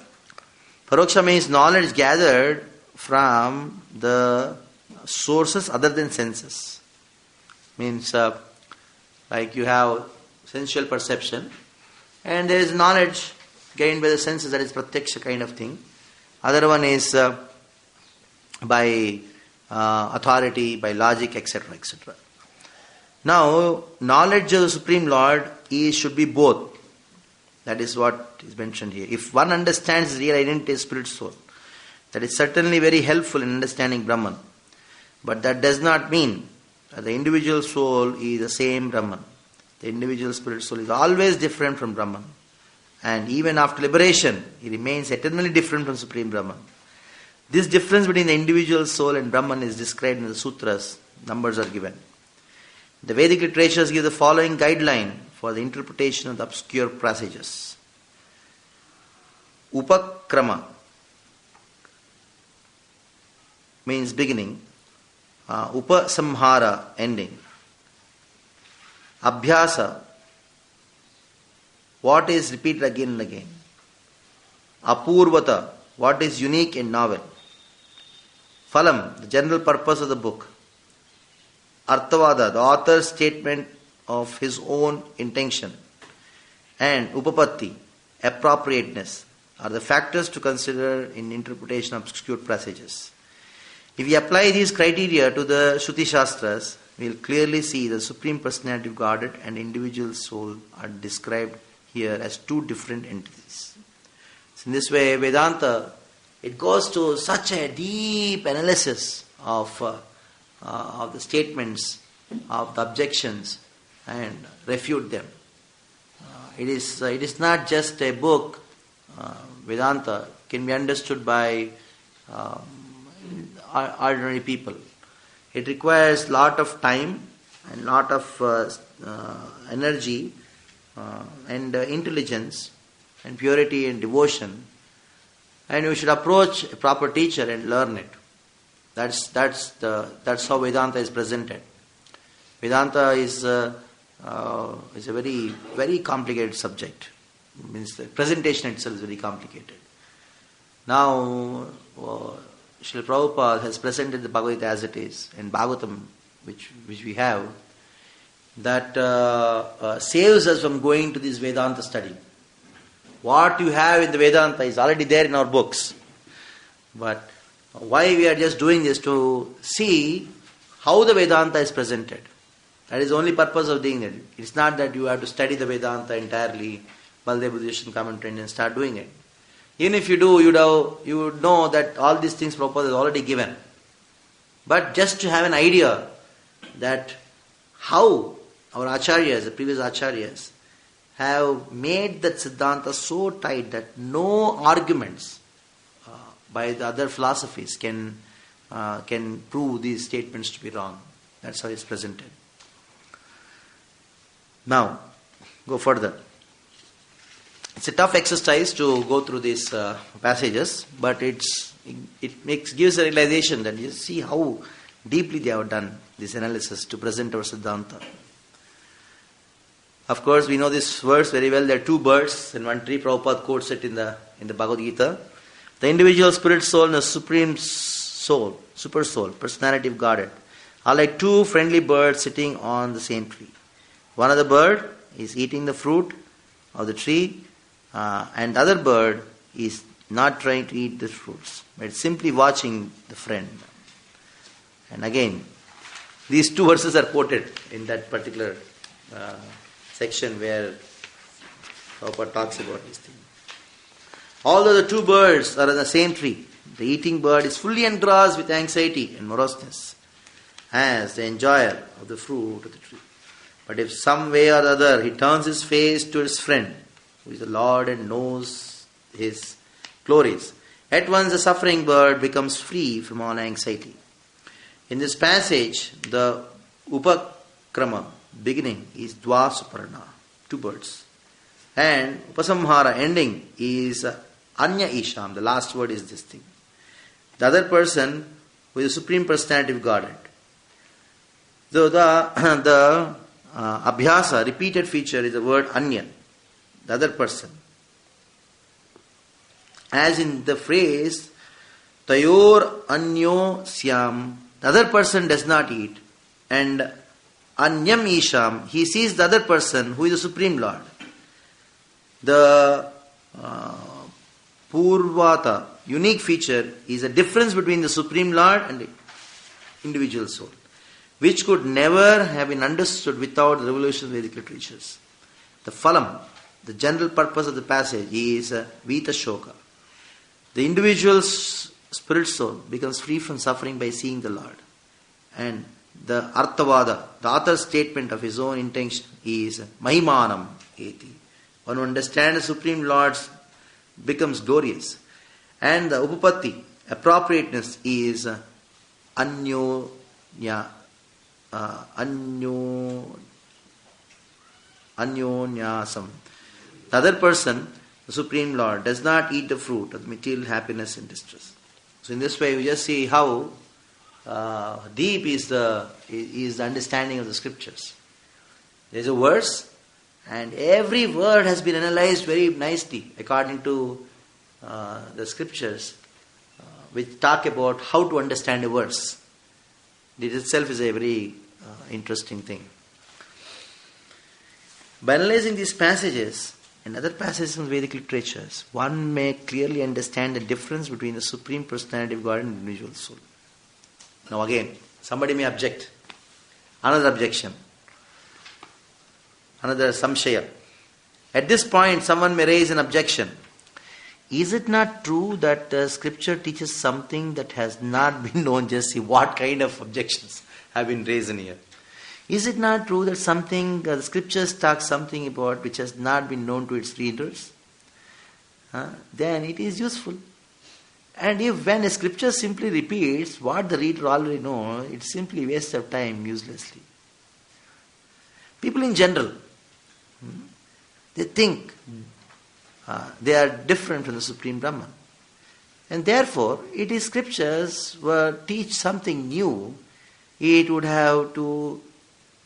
Paroksha means knowledge gathered from the sources other than senses. Means like you have sensual perception, and there is knowledge gained by the senses, that is pratyaksha kind of thing. Other one is by authority, by logic, etc., etc. Now, knowledge of the Supreme Lord should be both. That is what is mentioned here. If one understands the real identity of spirit soul, that is certainly very helpful in understanding Brahman. But that does not mean that the individual soul is the same Brahman. The individual spirit soul is always different from Brahman. and even after liberation, he remains eternally different from Supreme Brahman. This difference between the individual soul and Brahman is described in the sutras. Numbers are given. The Vedic literatures give the following guideline for the interpretation of the obscure passages. Upakrama means beginning. Upasamhara, ending. Abhyasa, what is repeated again and again. Apurvata, what is unique and novel. Phalam, the general purpose of the book. Arthavada, the author's statement of his own intention. And Upapatti, appropriateness, are the factors to consider in interpretation of obscure passages. If we apply these criteria to the Shruti Shastras, we will clearly see the Supreme Personality of Godhead and individual soul are described here as two different entities. So in this way, Vedanta, it goes to such a deep analysis of the statements, of the objections, and refute them. It is not just a book. Vedanta can be understood by ordinary people. It requires lot of time and lot of energy and intelligence and purity and devotion, and you should approach a proper teacher and learn it. That's how Vedanta is presented. Vedanta is a very, very complicated subject. It means the presentation itself is very complicated. Now, Srila Prabhupada has presented the Bhagavad Gita as it is, and Bhagavatam, which we have, that saves us from going to this Vedanta study. What you have in the Vedanta is already there in our books. But why we are just doing this? To see how the Vedanta is presented. That is the only purpose of doing it. It's not that you have to study the Vedanta entirely, Baldev Buddhist commentary, and start doing it. Even if you do, you would know that all these things Prabhupada has already given. But just to have an idea that how our acharyas, the previous acharyas, have made that Siddhanta so tight that no arguments by the other philosophies can prove these statements to be wrong. That's how it's presented. Now, go further. It's a tough exercise to go through these passages, but it gives a realization that you see how deeply they have done this analysis to present our Siddhanta. Of course, we know this verse very well. There are two birds in one tree. Prabhupada quotes it in the Bhagavad Gita. The individual spirit soul and the supreme soul, super soul, personality of Godhead, are like two friendly birds sitting on the same tree. One of the bird is eating the fruit of the tree, and the other bird is not trying to eat the fruits, but simply watching the friend. And again, these two verses are quoted in that particular section where Prabhupada talks about these things. Although the two birds are on the same tree, the eating bird is fully engrossed with anxiety and moroseness as the enjoyer of the fruit of the tree. But if some way or other he turns his face to his friend, who is the Lord and knows his glories, at once the suffering bird becomes free from all anxiety. In this passage, the Upakrama, beginning, is Dva Suparna, two birds. And Upasamhara, ending, is Anya Isham, the last word is this thing. The other person who is the Supreme Personality of Godhead. So the Abhyasa, repeated feature, is the word Anya, the other person. As in the phrase, Tayor Anyo Syam, the other person does not eat, and Anyam Isham, he sees the other person who is the Supreme Lord. The Purvata, unique feature, is a difference between the Supreme Lord and the individual soul, which could never have been understood without the revolution of Vedic literatures. The Phalam, the general purpose of the passage, is Vita Shoka. The individual spirit soul becomes free from suffering by seeing the Lord. And the Arthavada, the author's statement of his own intention, is Mahimanam Eti. One who understands the Supreme Lord becomes glorious. And the upapatti, appropriateness, is anyonyasam. The other person, the Supreme Lord, does not eat the fruit of material happiness and distress. So in this way, we just see how deep is the understanding of the scriptures. There is a verse, and every word has been analyzed very nicely according to the scriptures, which talk about how to understand a verse. This itself is a very interesting thing. By analyzing these passages and other passages in Vedic literatures, one may clearly understand the difference between the Supreme Personality of God and the individual soul. Now again, somebody may object. Another objection. Another samshaya. At this point, someone may raise an objection. Is it not true that the scripture teaches something that has not been known? Just see what kind of objections have been raised in here. Is it not true that the scriptures talk something about which has not been known to its readers? Then it is useful. And if when a scripture simply repeats what the reader already knows, it's simply waste of time uselessly. People in general, they think they are different from the Supreme Brahman. And therefore, it is scriptures teach something new, it would have to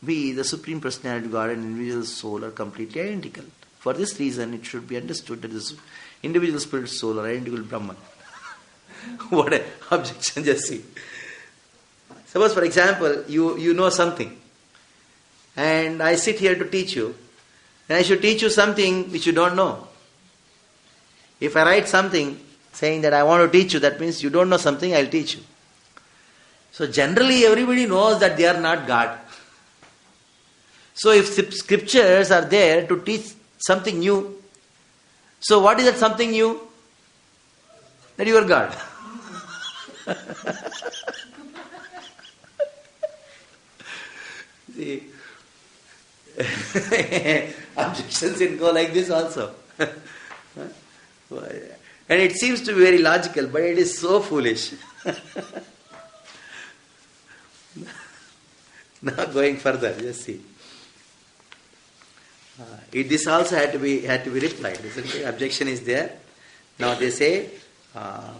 be the Supreme Personality of God and individual soul are completely identical. For this reason, it should be understood that the individual spirit soul are identical to Brahman. What an objection, just see. Suppose, for example, you know something, and I sit here to teach you, and I should teach you something which you don't know. If I write something saying that I want to teach you, that means you don't know something, I'll teach you. So generally everybody knows that they are not God. So if scriptures are there to teach something new, so what is that something new? That you are God. See, objections can go like this also. And it seems to be very logical, but it is so foolish. Now going further, just see. This also had to be replied, isn't it? Objection is there. Now they say,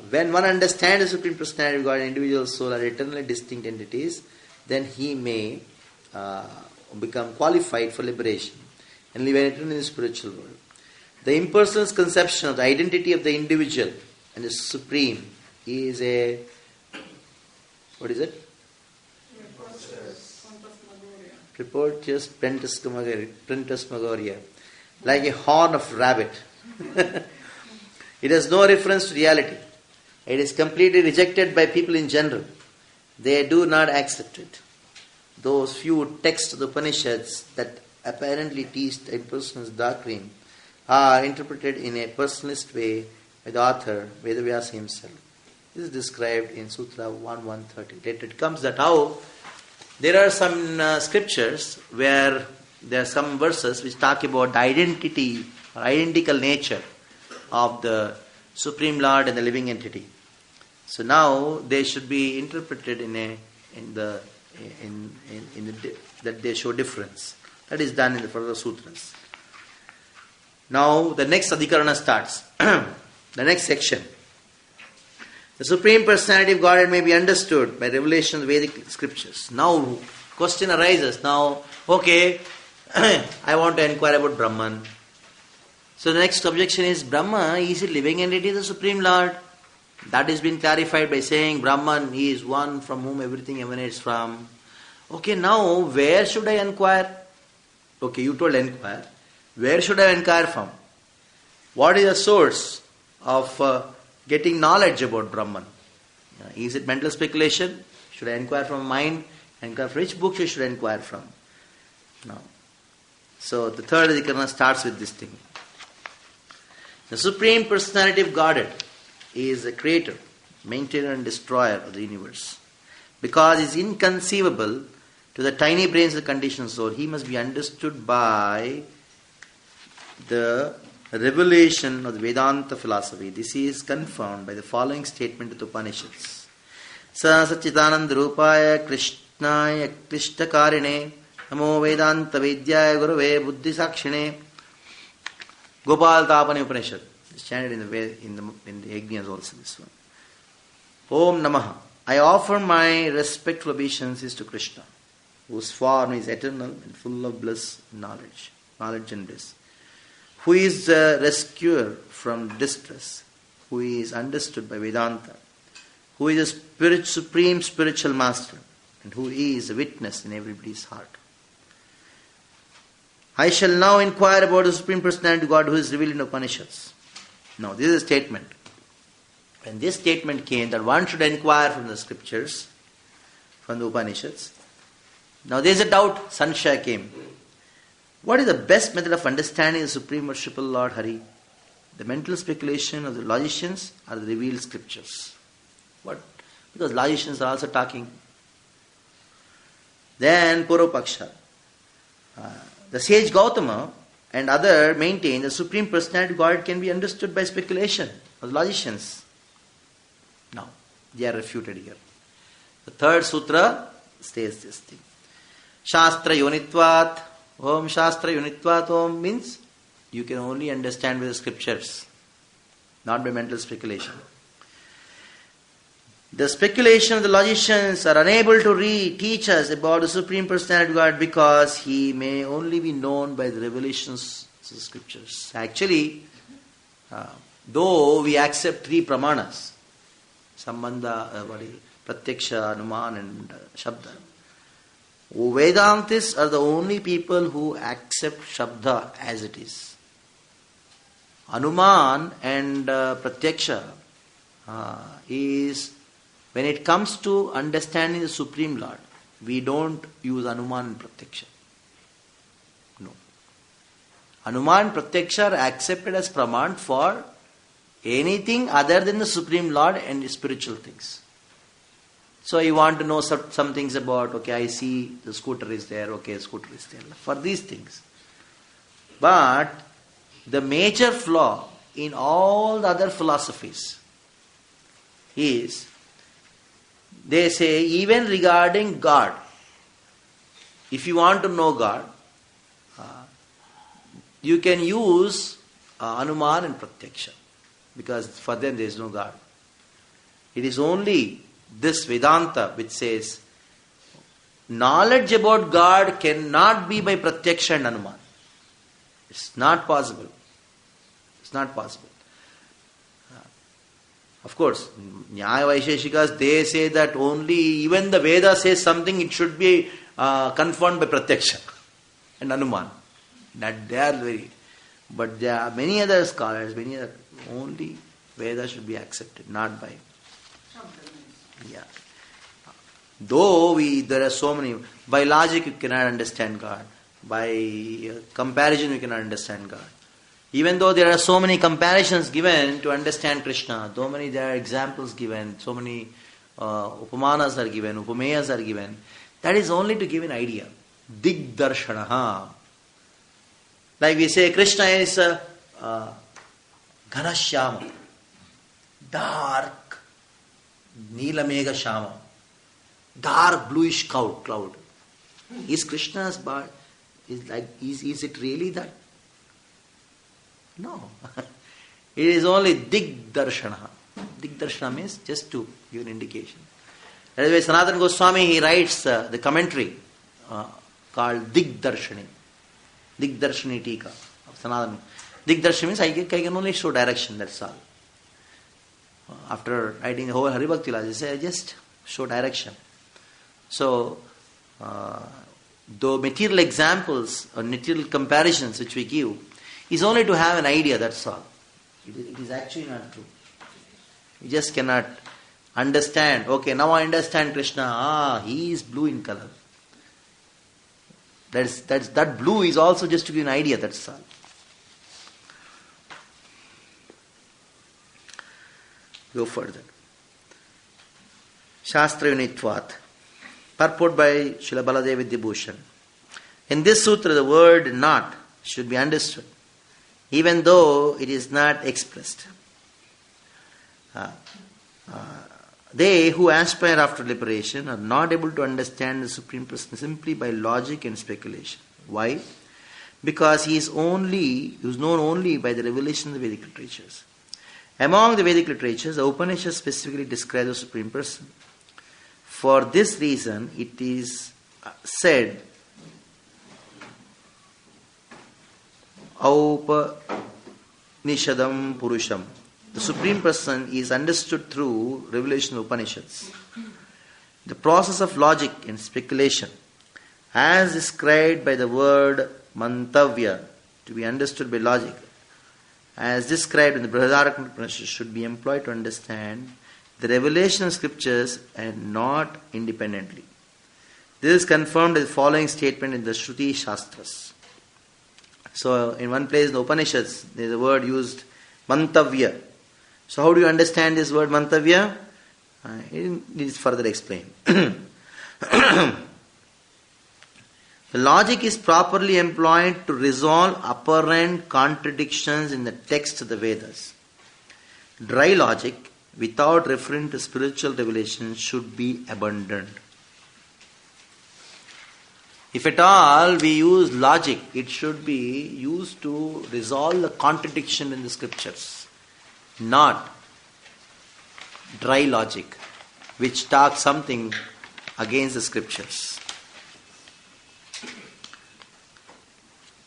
when one understands the Supreme Personality of God and individual soul are eternally distinct entities, then he may become qualified for liberation and live eternally in the spiritual world. The impersonal conception of the identity of the individual and the Supreme is a, what is it? Preportius phantasmagoria, like a horn of rabbit. It has no reference to reality. It is completely rejected by people in general. They do not accept it. Those few texts of the Upanishads that apparently teach the impersonal doctrine are interpreted in a personalist way by the author, Vedavyasa himself. This is described in Sutra 1.130. Later it comes that how there are some scriptures where there are some verses which talk about the identity or identical nature of the Supreme Lord and the living entity. So now they should be interpreted that they show difference. That is done in the further sutras. Now the next adhikarana starts. The next section. The Supreme Personality of Godhead may be understood by revelation of the Vedic scriptures. Now, question arises. Now, okay, I want to inquire about Brahman. So the next objection is, Brahma is a living entity of the Supreme Lord. That has been clarified by saying Brahman is one from whom everything emanates from. Okay, now where should I inquire? Okay, you told inquire. Where should I inquire from? What is the source of getting knowledge about Brahman? Is it mental speculation? Should I inquire from mind? Inquire from which book should I inquire from? No. So the third adhikarana starts with this thing. The Supreme Personality of Godhead is the creator, maintainer and destroyer of the universe. Because it is inconceivable to the tiny brains of the conditioned soul, he must be understood by the revelation of the Vedanta philosophy. This is confirmed by the following statement of the Upanishads. Sa Satchidananda Rupaya Krishnaya Krishtakarine Namo Vedanta Vidyaya Gurave Buddhi Sakshine. Gopal Tapani Upanishad. It's chanted in the Yajnas also, this one. Om Namaha. I offer my respectful obeisances to Krishna, whose form is eternal and full of bliss and knowledge and bliss, who is the rescuer from distress, who is understood by Vedanta, who is a supreme spiritual master, and who is a witness in everybody's heart. I shall now inquire about the Supreme Personality of God who is revealed in the Upanishads. Now, this is a statement. When this statement came that one should inquire from the scriptures, from the Upanishads, now there is a doubt, Sanshaya came. What is the best method of understanding the Supreme Worshipful Lord Hari? The mental speculation of the logicians or the revealed scriptures? What? Because logicians are also talking. Then Purvapaksha. The sage Gautama and other maintain the Supreme Personality of God can be understood by speculation of the logicians. Now, they are refuted here. The third sutra says this thing. Shastra Yonitvat. Om Shastra Yonitvat Om means you can only understand with the scriptures, not by mental speculation. The speculation of the logicians are unable to teach us about the Supreme Personality of God because He may only be known by the revelations of the scriptures. Actually, though we accept three pramanas, Sambandha, Pratyaksha, Anuman and Shabda, Vedantists are the only people who accept Shabda as it is. Anuman and Pratyaksha is, when it comes to understanding the Supreme Lord, we don't use Anuman and Pratyaksha. No. Anuman and Pratyaksha are accepted as Praman for anything other than the Supreme Lord and spiritual things. So you want to know some things about, okay, I see the scooter is there, okay, scooter is there. For these things. But the major flaw in all the other philosophies is, they say, even regarding God, if you want to know God, you can use Anuman and Pratyaksha, because for them there is no God. It is only this Vedanta which says knowledge about God cannot be by Pratyaksha and Anuman. It's not possible. It's not possible. Of course, Nyaya Vaisheshikas, they say that only even the Veda says something, it should be confirmed by Pratyaksha and Anuman. That they are very... But there are many other scholars, only Veda should be accepted, not by... Yeah. Though there are so many... By logic you cannot understand God. By comparison you cannot understand God. Even though there are so many comparisons given to understand Krishna, there are examples given, so many upamanas are given, upameyas are given, that is only to give an idea. Dig darshanaha. Like we say, Krishna is Ghanashyama, dark, Neelamega Shama, dark bluish cloud. Is Krishna's body, is it really that? No. It is only Dig Darshana. Dig Darshana means just to give an indication. That is why Sanatana Goswami, he writes the commentary called Dig Darshani. Dig Darshani Tika of Sanatana. Dig Darshani means I can only show direction, that's all. After writing the whole Haribhakti Lila, he said, I just show direction. So, the material examples or material comparisons which we give is only to have an idea, that's all. It is actually not true. You just cannot understand. Okay, now I understand Krishna. He is blue in color. That blue is also just to give an idea, that's all. Go further. Shastra Yunitvat. Purport by Srila Baladev Vidyabhushan. In this sutra, the word not should be understood even though it is not expressed. They who aspire after liberation are not able to understand the Supreme Person simply by logic and speculation. Why? Because he is known only by the revelation of the Vedic literatures. Among the Vedic literatures, the Upanishads specifically describe the Supreme Person. For this reason, it is said, Aupanishadam Purusham. The Supreme Person is understood through revelation of Upanishads. The process of logic and speculation, as described by the word mantavya, to be understood by logic, as described in the Brihadaranyaka Upanishad, should be employed to understand the revelation of scriptures and not independently. This is confirmed in the following statement in the Shruti Shastras. So, in one place in the Upanishads, there is a word used, mantavya. So, how do you understand this word mantavya? It is further explained. The logic is properly employed to resolve apparent contradictions in the text of the Vedas. Dry logic, without referring to spiritual revelation, should be abandoned. If at all we use logic, it should be used to resolve the contradiction in the scriptures, not dry logic, which talks something against the scriptures.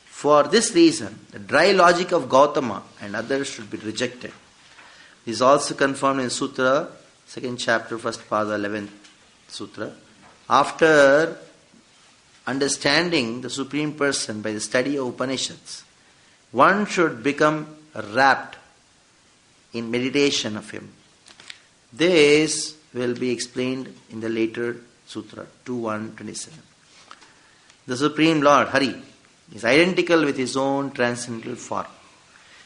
For this reason, the dry logic of Gautama and others should be rejected. This is also confirmed in Sutra, 2nd chapter, 1st pada, 11th Sutra. After understanding the Supreme Person by the study of Upanishads, one should become wrapped in meditation of Him. This will be explained in the later Sutra 2.1.27. The Supreme Lord, Hari, is identical with His own transcendental form.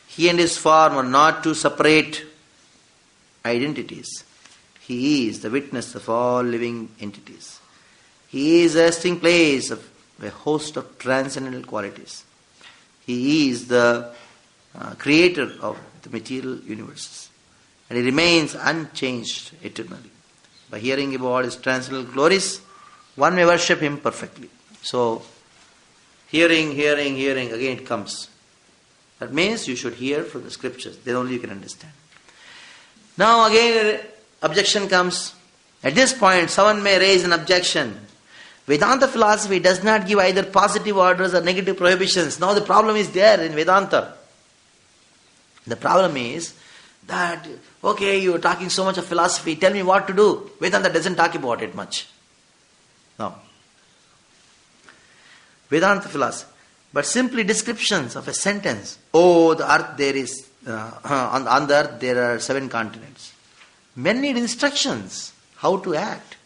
He and His form are not two separate identities. He is the witness of all living entities. He is the resting place of a host of transcendental qualities. He is the creator of the material universes. And He remains unchanged eternally. By hearing about His transcendental glories, one may worship Him perfectly. So, hearing, again it comes. That means you should hear from the scriptures. Then only you can understand. Now again objection comes. At this point, someone may raise an objection. Vedanta philosophy does not give either positive orders or negative prohibitions. Now the problem is there in Vedanta. The problem is that, okay, you are talking so much of philosophy, tell me what to do. Vedanta doesn't talk about it much. No. Vedanta philosophy. But simply descriptions of a sentence. Oh, the earth there is, on the earth there are 7 continents. Men need instructions how to act.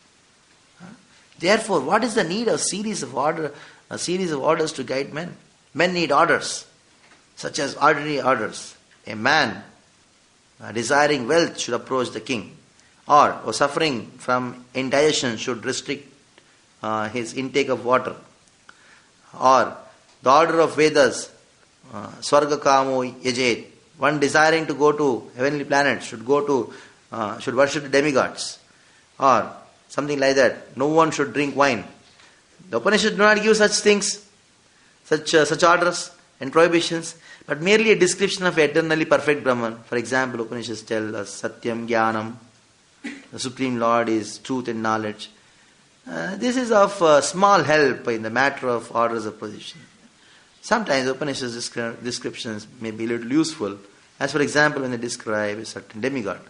Therefore, what is the need of a series of orders to guide men? Men need orders, such as ordinary orders. A man desiring wealth should approach the king, or suffering from indigestion should restrict his intake of water, or the order of Vedas, Swarga Kamo Yajet, one desiring to go to heavenly planets should worship the demigods, or something like that. No one should drink wine. The Upanishads do not give such things, such orders and prohibitions, but merely a description of eternally perfect Brahman. For example, Upanishads tell us Satyam Jnanam, the Supreme Lord is truth and knowledge. This is of small help in the matter of orders of position. Sometimes Upanishads descriptions may be a little useful, as for example when they describe a certain demigod.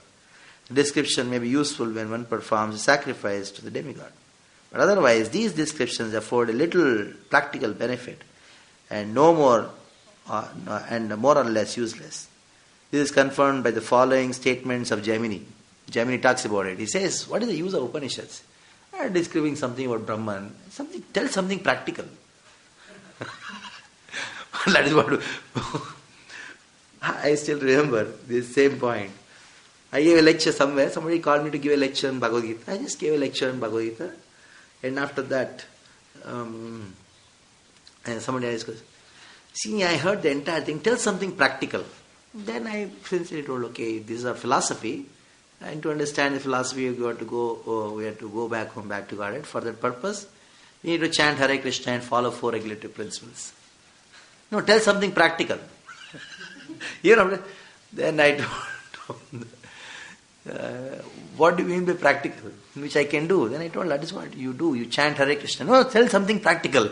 The description may be useful when one performs a sacrifice to the demigod. But otherwise, these descriptions afford a little practical benefit and more or less useless. This is confirmed by the following statements of Jaimini. Jaimini talks about it. He says, what is the use of Upanishads? Describing something about Brahman. Tell something practical. That is what I still remember this same point. I gave a lecture somewhere. Somebody called me to give a lecture on Bhagavad Gita. I just gave a lecture on Bhagavad Gita. And after that, and somebody else goes, See, I heard the entire thing. Tell something practical. Then I sincerely told, okay, this is a philosophy. And to understand the philosophy, we have to go back home, back to Godhead. For that purpose, we need to chant Hare Krishna and follow 4 regulative principles. No, tell something practical. Then I told what do you mean by practical? Which I can do. Then I told, that is what you do. You chant Hare Krishna. No, tell something practical.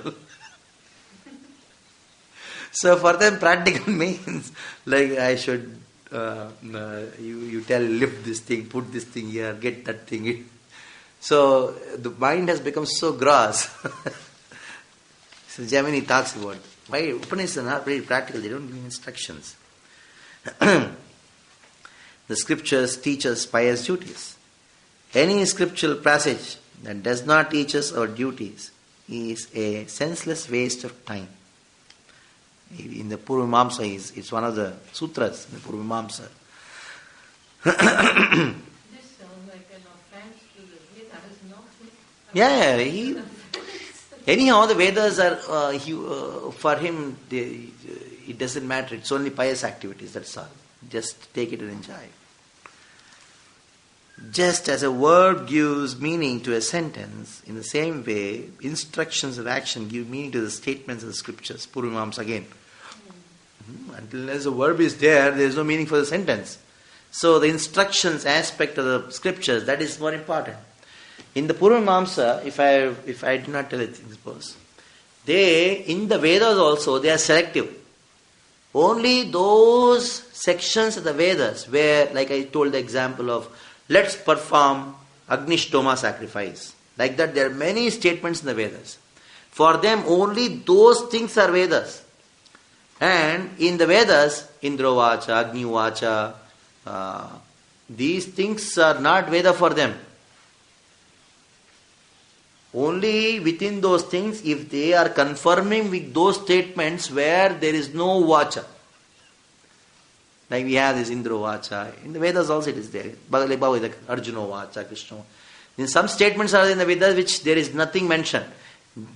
So for them, practical means like I should, you tell, lift this thing, put this thing here, get that thing in. So the mind has become so gross. So Gemini talks about why Upanishads are not very practical. They don't give instructions. The scriptures teach us pious duties. Any scriptural passage that does not teach us our duties is a senseless waste of time. In the Purvamamsa, it's one of the sutras in the Purvamamsa. This sounds like an offense to the Vedas, no? Yeah, anyhow, the Vedas are, for him, it doesn't matter. It's only pious activities, that's all. Just take it and enjoy. Just as a word gives meaning to a sentence, in the same way, instructions of action give meaning to the statements of the scriptures. Purvamamsa again. Until the verb is there is no meaning for the sentence. So the instructions aspect of the scriptures, that is more important. In the Purvamamsa, if I do not tell it, suppose, in the Vedas also, they are selective. Only those sections of the Vedas where, like I told the example of, let's perform Agnishtoma sacrifice. Like that, there are many statements in the Vedas. For them, only those things are Vedas. And in the Vedas, Indrovacha, Agnivacha, these things are not Veda for them. Only within those things, if they are confirming with those statements where there is no Vacha. Like we have this Indrovacha. In the Vedas also it is there. Bhagavad Arjuna Vacha, Krishna. In some statements are in the Vedas which there is nothing mentioned.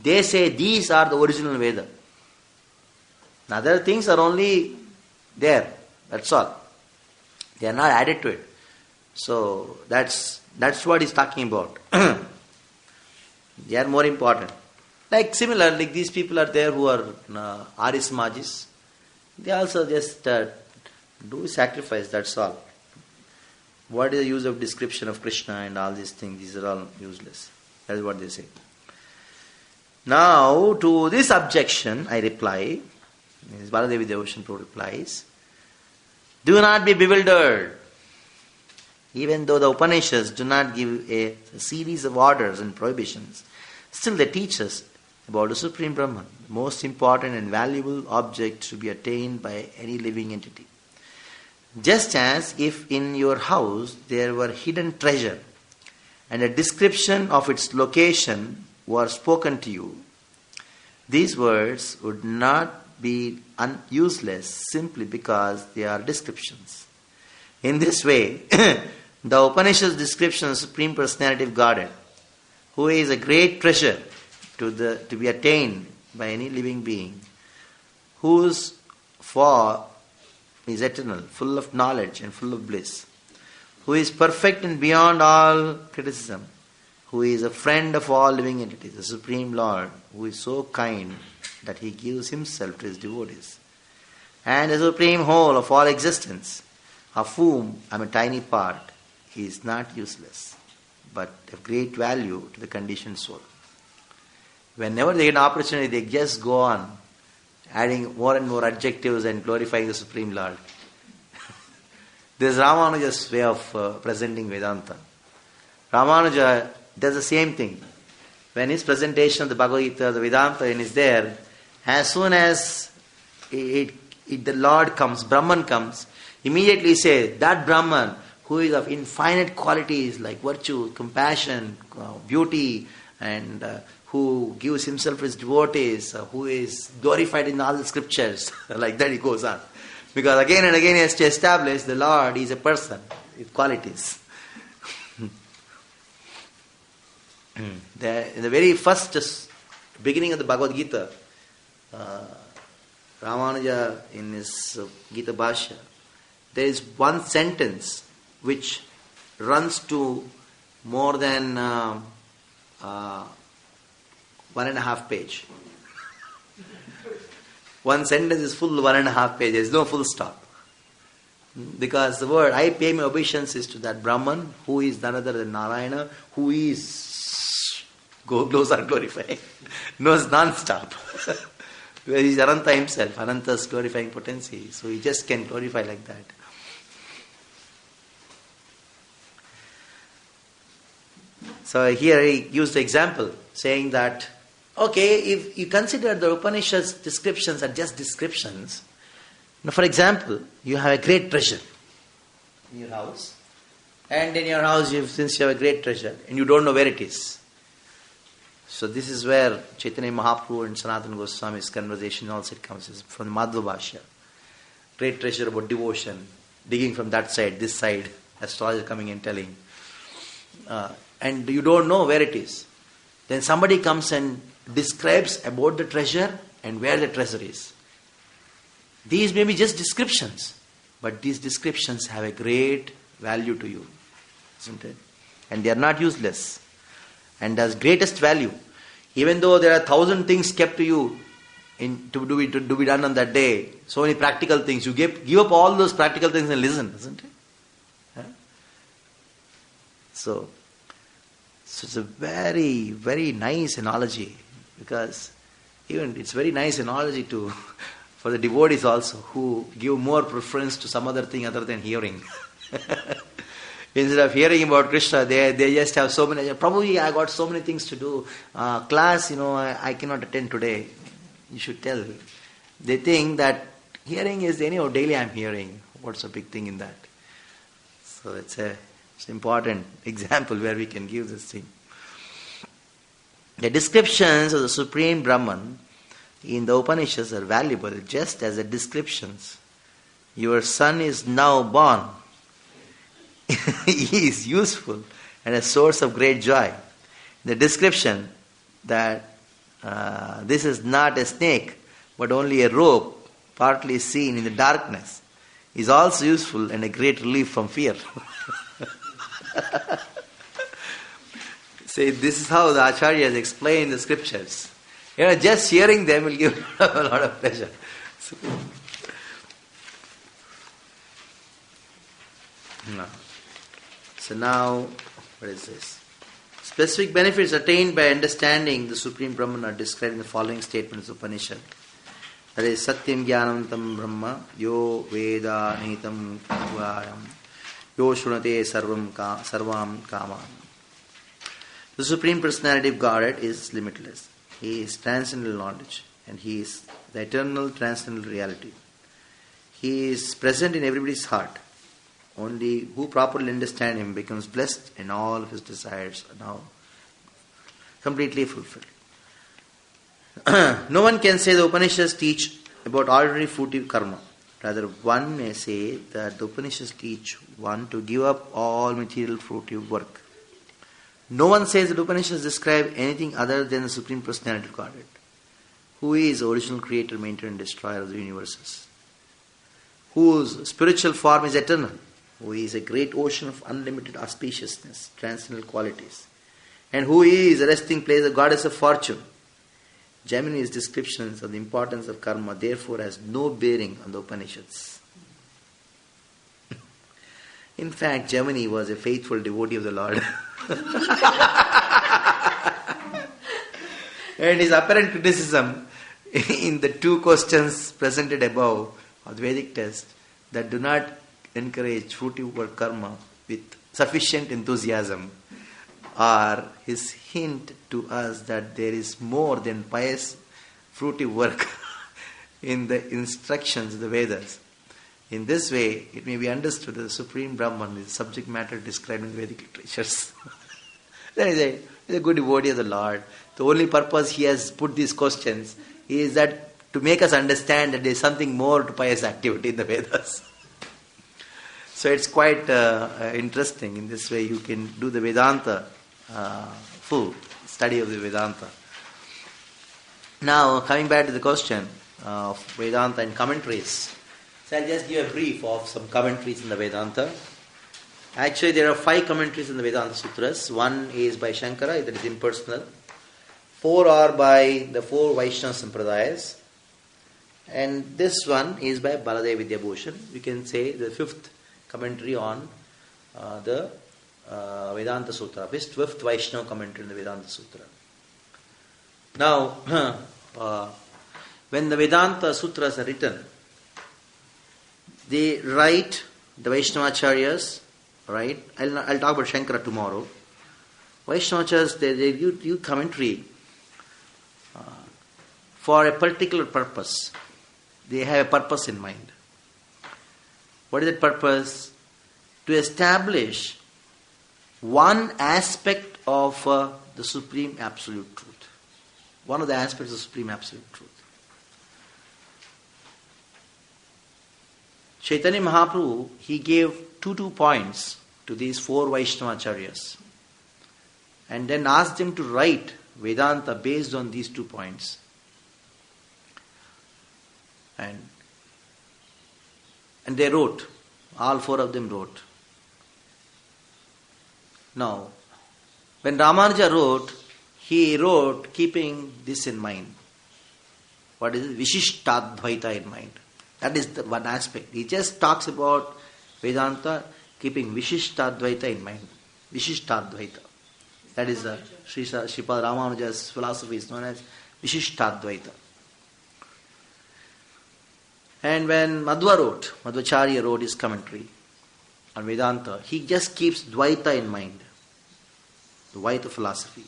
They say these are the original Veda. Other things are only there. That's all. They are not added to it. So that's what he's talking about. They are more important. Like similar, like these people are there who are Aris Majis. They also just do sacrifice, that's all. What is the use of description of Krishna and all these things? These are all useless. That is what they say. Now, to this objection, I reply, Baladevi Devashan Prabhu replies, do not be bewildered. Even though the Upanishads do not give a series of orders and prohibitions, still they teach us about the Supreme Brahman, the most important and valuable object to be attained by any living entity. Just as if in your house there were hidden treasure and a description of its location were spoken to you, these words would not be useless simply because they are descriptions. In this way, the Upanishad's description of Supreme Personality of Godhead, who is a great treasure to be attained by any living being, whose form is eternal, full of knowledge and full of bliss, who is perfect and beyond all criticism, who is a friend of all living entities, the Supreme Lord, who is so kind that he gives himself to his devotees, and the supreme whole of all existence, of whom I am a tiny part, he is not useless, but of great value to the conditioned soul. Whenever they get an opportunity, they just go on adding more and more adjectives and glorifying the Supreme Lord. This is Ramanuja's way of presenting Vedanta. Ramanuja does the same thing. When his presentation of the Bhagavad Gita, the Vedanta is there, as soon as the Lord comes, Brahman comes, immediately say, that Brahman who is of infinite qualities like virtue, compassion, beauty, and who gives himself to his devotees, who is glorified in all the scriptures, like that he goes on. Because again and again he has to establish the Lord is a person with qualities. In the very first beginning of the Bhagavad Gita, Ramanuja in his Gita Bhashya, there is one sentence which runs to more than 1.5 page. One sentence is full 1.5 pages. There is no full stop. Because the word, I pay my obeisances to that Brahman, who is none other than Narayana, who is glows are glorifying. Knows non-stop. Where he is Ananta himself, Ananta's glorifying potency. So he just can glorify like that. So here he used the example, saying that, okay, if you consider the Upanishads descriptions are just descriptions. Now, for example, you have a great treasure in your house, and in your house, since you have a great treasure, and you don't know where it is. So this is where Chaitanya Mahaprabhu and Sanatana Goswami's conversation also comes from the Madhva Bhashya. Great treasure about devotion, digging from that side, this side, astrologer coming and telling. And you don't know where it is. Then somebody comes and describes about the treasure and where the treasure is. These may be just descriptions, but these descriptions have a great value to you, isn't it? And they are not useless. And has greatest value. Even though there are 1,000 things kept to you to be done on that day, so many practical things, you give up all those practical things and listen, isn't it? Huh? So it's a very, very nice analogy, because even it's very nice analogy for the devotees also, who give more preference to some other thing other than hearing. Instead of hearing about Krishna, they just have so many. Probably I got so many things to do. Class, I cannot attend today. You should tell. They think that hearing is anyhow daily I'm hearing. What's a big thing in that? So it's an important example where we can give this thing. The descriptions of the Supreme Brahman in the Upanishads are valuable just as the descriptions. Your son is now born. He is useful and a source of great joy. The description that this is not a snake but only a rope partly seen in the darkness is also useful and a great relief from fear. See, this is how the Acharyas explain the scriptures. Just hearing them will give a lot of pleasure. So now, what is this? Specific benefits attained by understanding the Supreme Brahman are described in the following statements of Upanishad. That is, Satyam Jnanantam Brahma, Yo Veda Nitam Kavayam, Yo Shunate Sarvam Kaman. The Supreme Personality of Godhead is limitless. He is transcendental knowledge, and He is the eternal transcendental reality. He is present in everybody's heart. Only who properly understands Him becomes blessed, and all of his desires are now completely fulfilled. No one can say the Upanishads teach about ordinary fruitive karma. Rather, one may say that the Upanishads teach one to give up all material fruitive work. No one says that Upanishads describe anything other than the Supreme Personality of Godhead, who is the original creator, maintainer, and destroyer of the universes, whose spiritual form is eternal, who is a great ocean of unlimited auspiciousness, transcendental qualities, and who is a resting place, the goddess of fortune. Jaimini's descriptions of the importance of karma therefore has no bearing on the Upanishads. In fact, Jaimini was a faithful devotee of the Lord. And his apparent criticism in the two questions presented above of the Vedic text that do not encourage fruitive work karma with sufficient enthusiasm are his hint to us that there is more than pious fruitive work in the instructions of the Vedas. In this way, it may be understood that the Supreme Brahman is subject matter described in the Vedic literatures. There is a good devotee of the Lord. The only purpose he has put these questions is that to make us understand that there is something more to pious activity in the Vedas. So it's quite interesting. In this way, you can do the Vedanta, full study of the Vedanta. Now, coming back to the question, of Vedanta and commentaries. So I'll just give a brief of some commentaries in the Vedanta. Actually, there are 5 commentaries in the Vedanta Sutras. 1 is by Shankara, that is impersonal. 4 are by the 4 Vaishnava Sampradayas. And this one is by Baladev Vidyabhushan. You can say the 5th commentary on the Vedanta Sutra. 5th Vaishnava commentary in the Vedanta Sutra. Now, when the Vedanta Sutras are written, they write, the Vaishnavacharyas, right? I'll talk about Shankara tomorrow. Vaishnavacharyas, they give commentary for a particular purpose. They have a purpose in mind. What is that purpose? To establish one aspect of the Supreme Absolute Truth. One of the aspects of the Supreme Absolute Truth. Chaitanya Mahaprabhu, he gave two points to these 4 Vaishnavacharyas and then asked them to write Vedanta based on these 2 points. And they wrote, all 4 of them wrote. Now, when Ramanuja wrote, he wrote keeping this in mind. What is it? Vishishtadvaita in mind. That is the one aspect. He just talks about Vedanta keeping Vishishtadvaita in mind. Vishishtadvaita. That is the Sripad Ramanuja's philosophy is known as Vishishtadvaita. And when Madhvacharya wrote his commentary on Vedanta, he just keeps Dvaita in mind. Dvaita philosophy.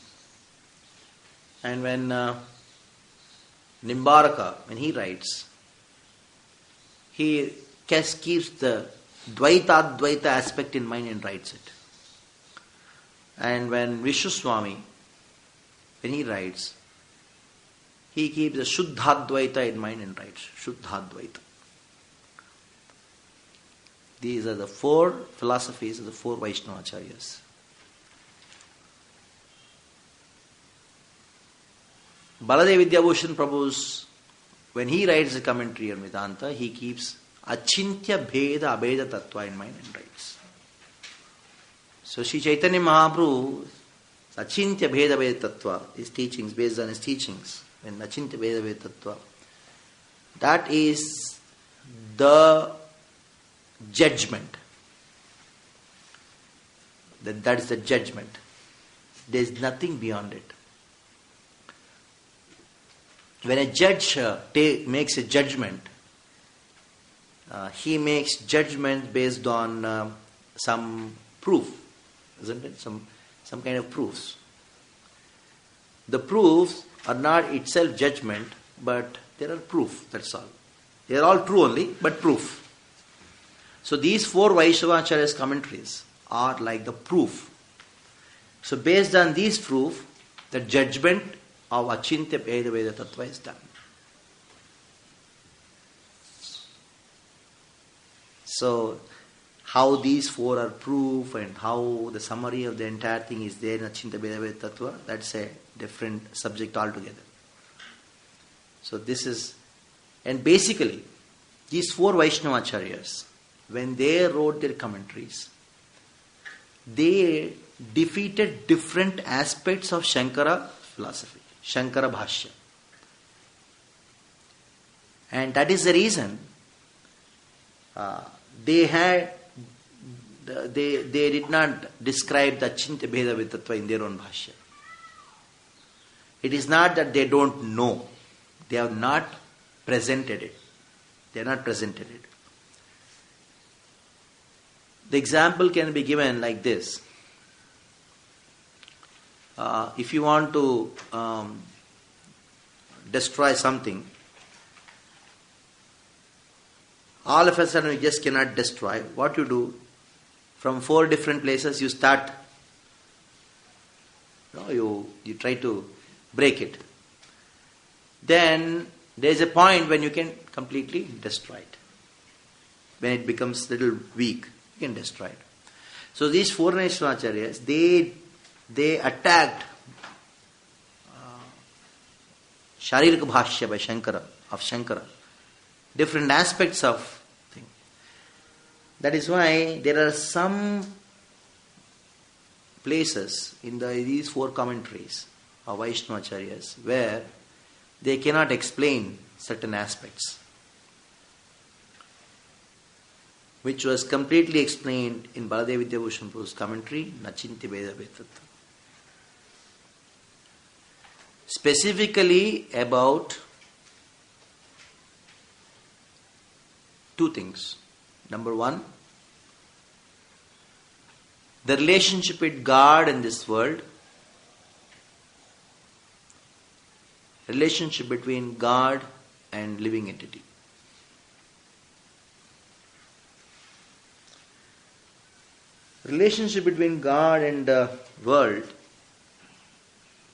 And when Nimbaraka, when he writes, he just keeps the Dvaita aspect in mind and writes it. And when Vishwaswami, when he writes, he keeps the Shuddhadvaita in mind and writes Shuddhadvaita. These are the 4 philosophies of the 4 Vaishnavacharyas. Baladev Vidyabhushan Prabhu's, when he writes a commentary on Vedanta, he keeps Achintya Bheda Abheda Tattva in mind and writes. So Sri Chaitanya Mahaprabhu, Achintya Bheda Abheda Tattva, his teachings, based on his teachings, when Achintya Bheda Abheda Tattva, that is the judgment. That is the judgment. There is nothing beyond it. When a judge makes a judgment, he makes judgment based on some proof, isn't it? Some kind of proofs. The proofs are not itself judgment, but there are proof, that's all. They are all true only, but proof. So these 4 Vaishnavacharya's commentaries are like the proof. So based on these proof, the judgment of Achintya Bheda Veda Tattva is done. So how these 4 are proof and how the summary of the entire thing is there in Achintya Bheda Veda Tattva, that's a different subject altogether. So this is, and basically these 4 Vaishnavacharyas, when they wrote their commentaries, they defeated different aspects of Shankara philosophy, Shankara Bhashya. And that is the reason they did not describe the Achintya Bheda Veda Tattva in their own Bhashya. It is not that they don't know. They have not presented it. They have not presented it. The example can be given like this. If you want to destroy something, all of a sudden you just cannot destroy. What you do? From 4 different places you start. You try to break it. Then there is a point when you can completely destroy it. When it becomes little weak, you can destroy it. So these 4 Vaishnavacharyas, they attacked Sharirika Bhashya by Shankara of Shankara. Different aspects of thing. That is why there are some places in these four commentaries of Vaishnavacharyas where they cannot explain certain aspects, which was completely explained in Baladev Vidyabhushan Prabhu's commentary, Nachinti Veda Vetat. Specifically about two things. Number one, the relationship with God in this world, relationship between God and living entity. Relationship between God and the world,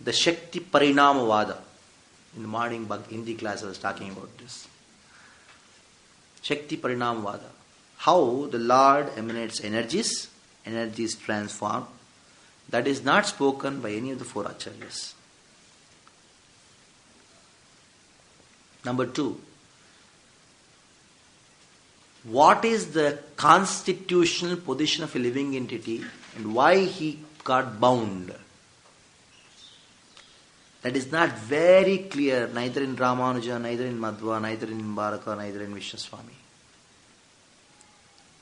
the Shakti Parinamavada. In the morning Hindi class I was talking about this. Shakti Parinamavada. How the Lord emanates energies transform. That is not spoken by any of the four acharyas. Number two, what is the constitutional position of a living entity and why he got bound? That is not very clear, neither in Ramanuja, neither in Madhva, neither in Nimbaraka, neither in Vishwaswami.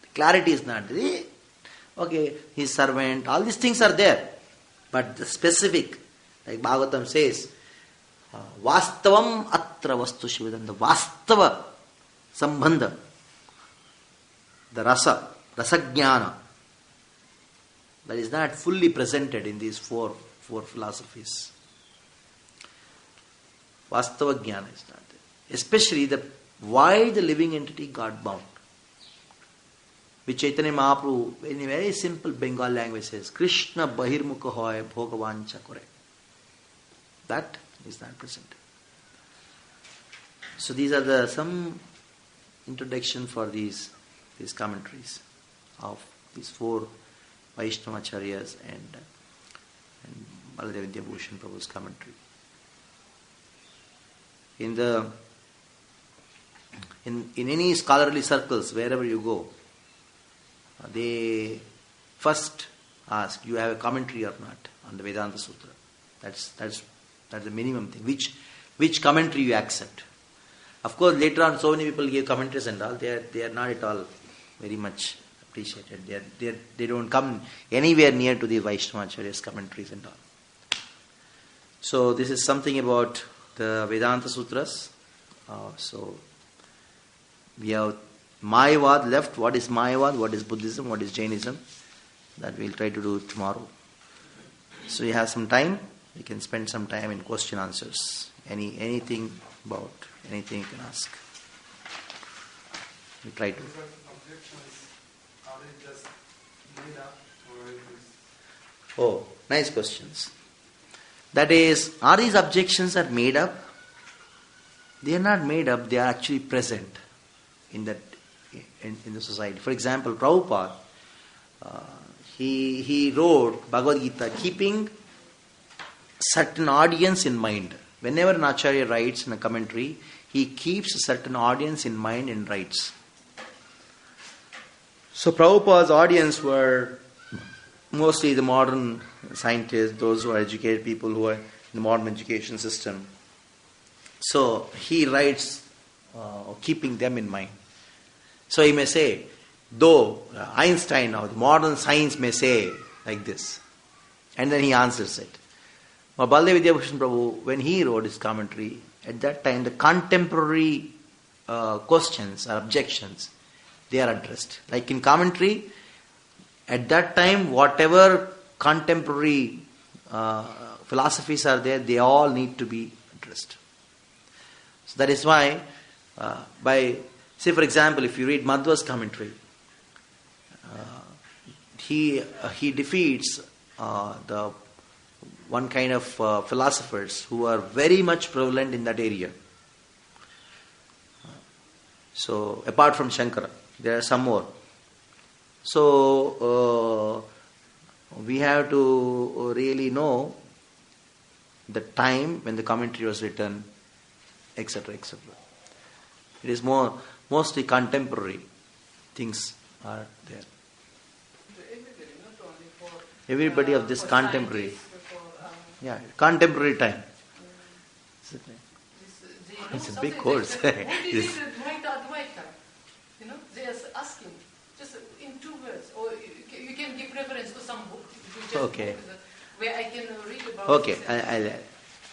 The clarity is not there. Okay, his servant, all these things are there. But the specific, like Bhagavatam says, Vastavam atra vastu shivadan, the Vastava sambandha, the rasajnana, that is not fully presented in these four philosophies. Vastava jnana is not there. Especially why the living entity got bound. Which Chaitanya Mahaprabhu, in a very simple Bengal language, says, Krishna bahirmukha hoy bhogavancha kore. That is not present. So these are some introduction for these commentaries of these four Vaishnavacharyas and Baladev Vidyabhushan Prabhu's commentary. In any scholarly circles, wherever you go, they first ask, you have a commentary or not on the Vedanta Sutra. That's the minimum thing. Which commentary you accept. Of course, later on, so many people give commentaries and all. They are not at all very much appreciated. They don't come anywhere near to the Vaishnavacharya's commentaries and all. So this is something about the Vedanta Sutras. So we have Mayavad left. What is Mayavad? What is Buddhism? What is Jainism? That we'll try to do tomorrow. So you have some time. You can spend some time in question answers. Anything about anything you can ask. We try to. Objections, are they just made up or it is? Oh, nice questions. That is, are these objections are made up? They are not made up. They are actually present in the society. For example, Prabhupada, he wrote Bhagavad Gita keeping certain audience in mind. Whenever an Acharya writes in a commentary, he keeps a certain audience in mind and writes. So Prabhupada's audience were mostly the modern scientists, those who are educated people who are in the modern education system. So he writes keeping them in mind. So he may say, though Einstein now, the modern science may say like this. And then he answers it. But Baladev Vidyabhushan Prabhu, when he wrote his commentary, at that time the contemporary questions or objections, they are addressed. Like in commentary, at that time, whatever contemporary philosophies are there, they all need to be addressed. So that is why, say for example, if you read Madhva's commentary, he defeats the one kind of philosophers who are very much prevalent in that area. So apart from Shankara, there are some more. So we have to really know the time when the commentary was written, etc., etc. It is mostly contemporary things are there. Everybody, not only for Everybody of this for contemporary. scientists, for, Yeah, contemporary time. this, It's a something big course. What is Yes. it, Dvaita, Advaita? They are asking, just in 2 words, or you can give reference to some book, Okay. where I can read about Okay,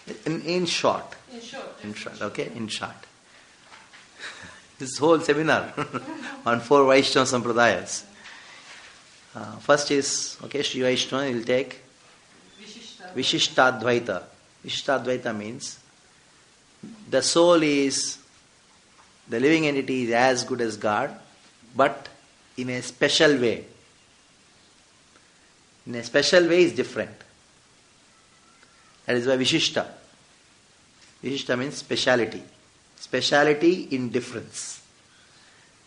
this. in short. In short. In short, okay, in short. This whole seminar on 4 Vaishnava Sampradayas. First is, okay, Sri Vaishnava will take Vishishtadvaita. Vishishtadvaita means the soul is, the living entity is as good as God, but in a special way. In a special way is different. That is why Vishishta. Vishishta means speciality. Speciality in difference.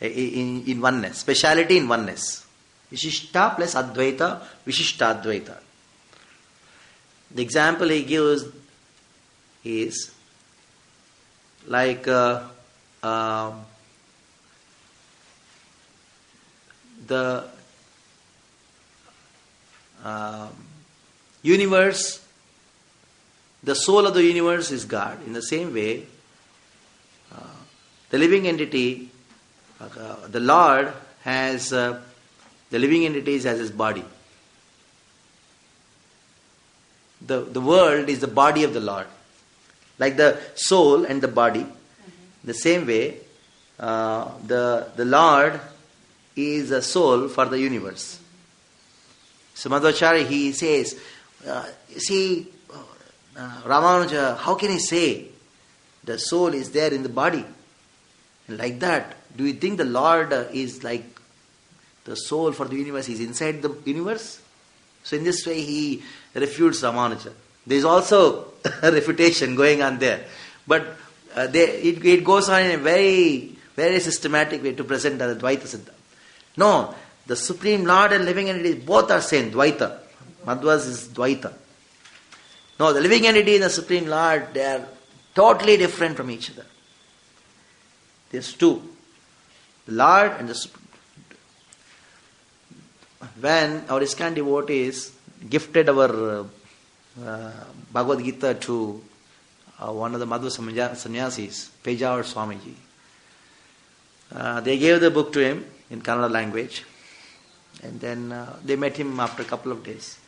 In oneness. Speciality in oneness. Vishishta plus Advaita, Vishishta Advaita. The example he gives is like the universe, the soul of the universe is God. In the same way, the living entity, the Lord has, the living entities as his body. The world is the body of the Lord. Like the soul and the body, the same way, the Lord is a soul for the universe. So Madhvacharya, he says, Ramanuja, how can he say the soul is there in the body? And like that, do you think the Lord is like the soul for the universe is inside the universe? So in this way he refutes Ramanuja. There is also a refutation going on there. But it goes on in a very, very systematic way to present the Dvaita Siddha. No, the Supreme Lord and living entity both are same, Dvaita. Madhvas is Dvaita. No, the living entity and the Supreme Lord, they are totally different from each other. There's two. The Lord and the Supreme. When our ISKCON devotees gifted our Bhagavad Gita to one of the Madhva Sannyasis, Pejawar Swamiji, they gave the book to him in Kannada language, and then they met him after a couple of days.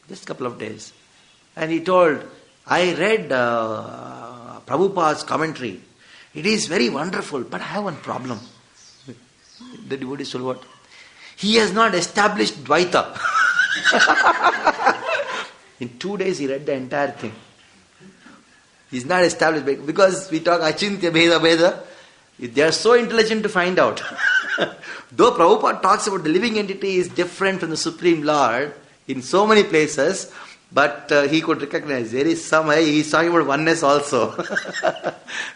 Just a couple of days. And he told, I read Prabhupada's commentary. It is very wonderful, but I have one problem. The devotee told what? He has not established Dvaita. In 2 days he read the entire thing. He's not established, because we talk Achintya Bheda. They are so intelligent to find out. Though Prabhupada talks about the living entity is different from the Supreme Lord in so many places, but he could recognize there is some, he's talking about oneness also.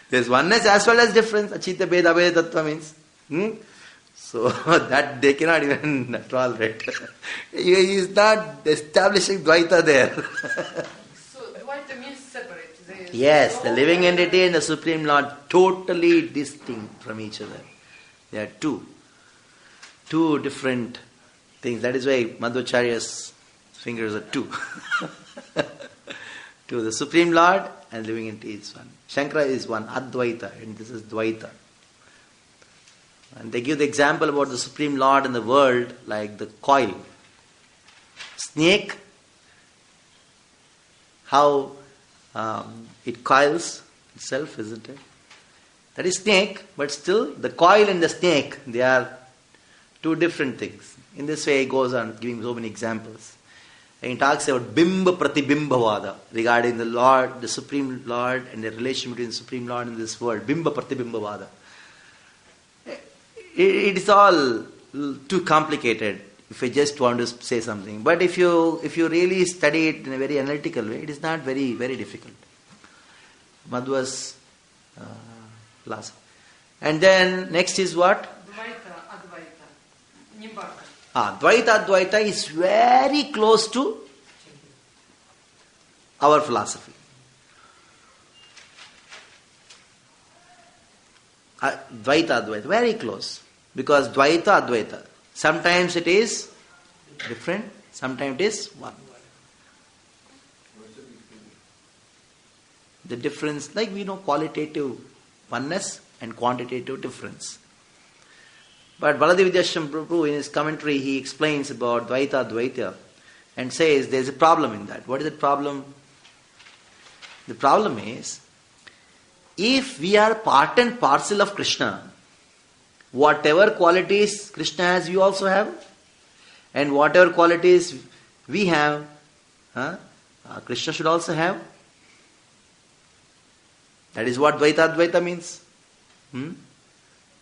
There's oneness as well as difference. Achintya Bheda Tattva means. So that they cannot even tolerate. He is not establishing Dvaita there. So Dvaita means separate. Yes, the living entity and the Supreme Lord totally distinct from each other. They are two different things. That is why Madhvacharya's fingers are two. Two, the Supreme Lord and living entity is one. Shankara is one, Advaita, and this is Dvaita. And they give the example about the Supreme Lord in the world like the coil. Snake, how it coils itself, isn't it? That is snake, but still the coil and the snake, they are two different things. In this way he goes on giving so many examples. And he talks about Bimba Pratibimba regarding the Lord, the Supreme Lord, and the relation between the Supreme Lord and this world. Bimba Pratibimba. It is all too complicated if I just want to say something. But if you really study it in a very analytical way, it is not very, very difficult. Madhva's philosophy. And then next is what? Dvaita, Advaita, Nimbaka. Dvaita Advaita is very close to our philosophy. Dvaita, Advaita, very close. Because Dvaita, Advaita. Sometimes it is different, sometimes it is one. The difference, like we know qualitative oneness and quantitative difference. But Baladev Vidyashram Prabhu in his commentary he explains about Dvaita, Advaita and says there is a problem in that. What is the problem? The problem is, if we are part and parcel of Krishna, whatever qualities Krishna has, we also have. And whatever qualities we have, Krishna should also have. That is what Dvaita Advaita means.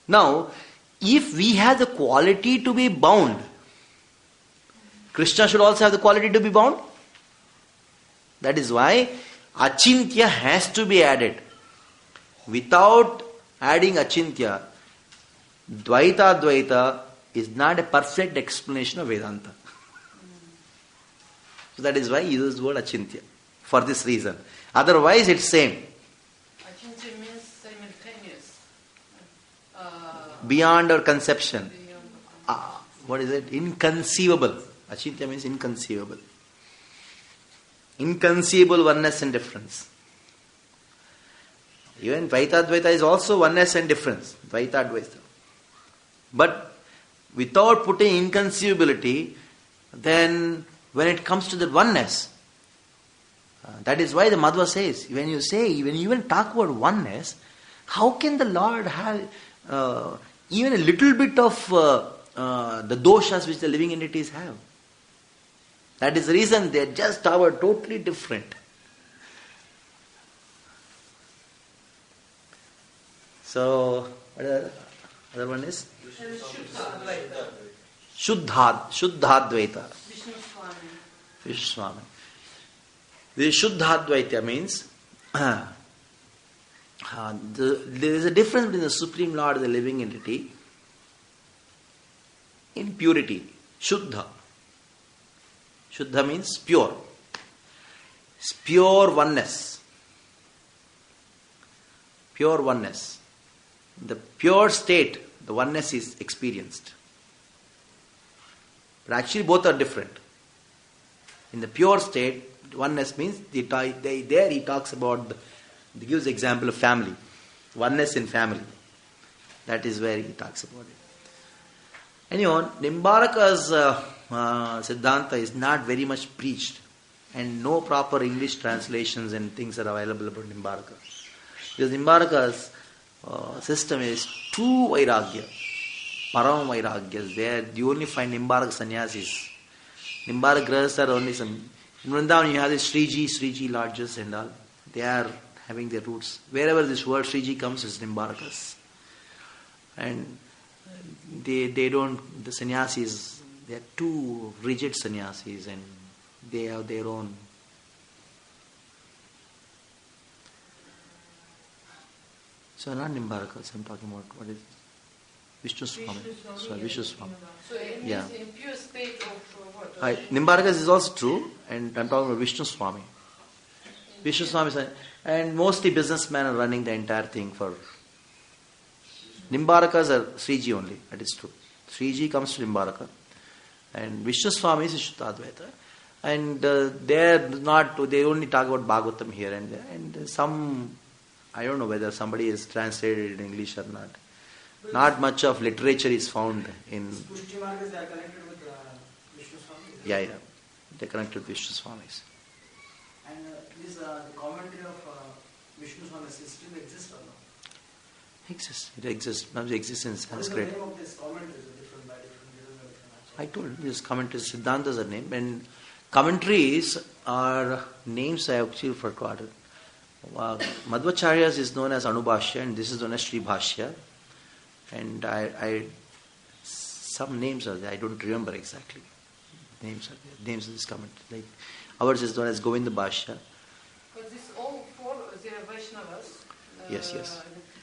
Now, if we have the quality to be bound, Krishna should also have the quality to be bound. That is why Achintya has to be added. Without adding Achintya, Dvaita Advaita is not a perfect explanation of Vedanta. So that is why he used the word Achintya. For this reason. Otherwise it's same. Achintya means simultaneous. Beyond our conception. What is it? Inconceivable. Achintya means inconceivable. Inconceivable oneness and difference. Even Dvaita Advaita is also oneness and difference. Dvaita Advaita. But without putting inconceivability, then when it comes to the oneness, that is why the Madhva says, when you even talk about oneness, how can the Lord have even a little bit of the doshas which the living entities have? That is the reason they just are totally different. So, what is the other one is? Shuddhadvaita. Vishnu Swami. The Shuddhadvaita means there is a difference between the Supreme Lord and the living entity in purity. Shuddha. Shuddha means pure. It's pure oneness. Pure oneness. The pure state, the oneness is experienced. But actually both are different. In the pure state, oneness means, there he talks about, he gives the example of family. Oneness in family. That is where he talks about it. Anyhow, Nimbaraka's Siddhanta is not very much preached. And no proper English translations and things are available about Nimbaraka. Because Nimbaraka's system is true Vairagya. Param Vairagyas. You only find Nimbaraka sannyasis. Nimbaraka grahas are only some. In Vrindavan you have the Sriji lodges and all. They are having their roots. Wherever this word Sriji comes, it's Nimbarakas. And they don't, the sannyasis, they are too rigid sannyasis and they have their own. So not Nimbarakas, I'm talking about what is Vishnu Swami. So Vishnu Swami. So it means in pure state of what? Nimbarakas is also true, and I'm talking about Vishnu Swami. Vishnu Swami, and mostly businessmen are running the entire thing for. Nimbarakas are Sriji only, that is true. Sriji comes to Nimbaraka, and Vishnu Swami is Shuddhadvaita. And they only talk about Bhagavatam here and there, and some, I don't know whether somebody has translated in English or not. Not much of literature is found in. Pushti Margas, they are connected with Vishnu Swami? Yeah. They are connected with Vishnu Swamis. And the commentary of Vishnu Swami still exists or not? It exists. Now it exists in Sanskrit. What is the name of this commentary? Is it different by different? I told you, this commentaries, Siddhantas are named, and commentaries are names I actually forgotten. Madhvacharya's is known as Anubhashya, and this is known as Sri Bhashya. And I some names are there, I don't remember exactly. Names are there, names of this commentary. Like ours is known as Govinda Bhashya. But this all four, they are Vaishnavas. Yes.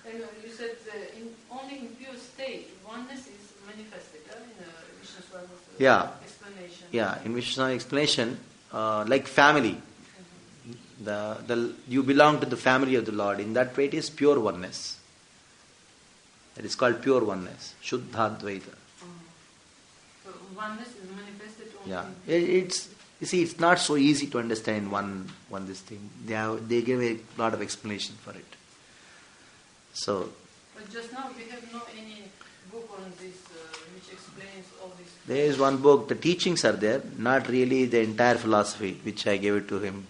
And you said only in pure state, oneness is manifested in Vishnu Swami's explanation. Yeah, in Vishnu Swami's explanation, like family. You belong to the family of the Lord. In that way it is pure oneness. That is called pure oneness, Shuddhadvaita. So oneness is manifested only. Yeah, it's you see, it's not so easy to understand one this thing. They give a lot of explanation for it. So. But just now we have no any book on this which explains all this. There is one book. The teachings are there, not really the entire philosophy, which I gave it to him.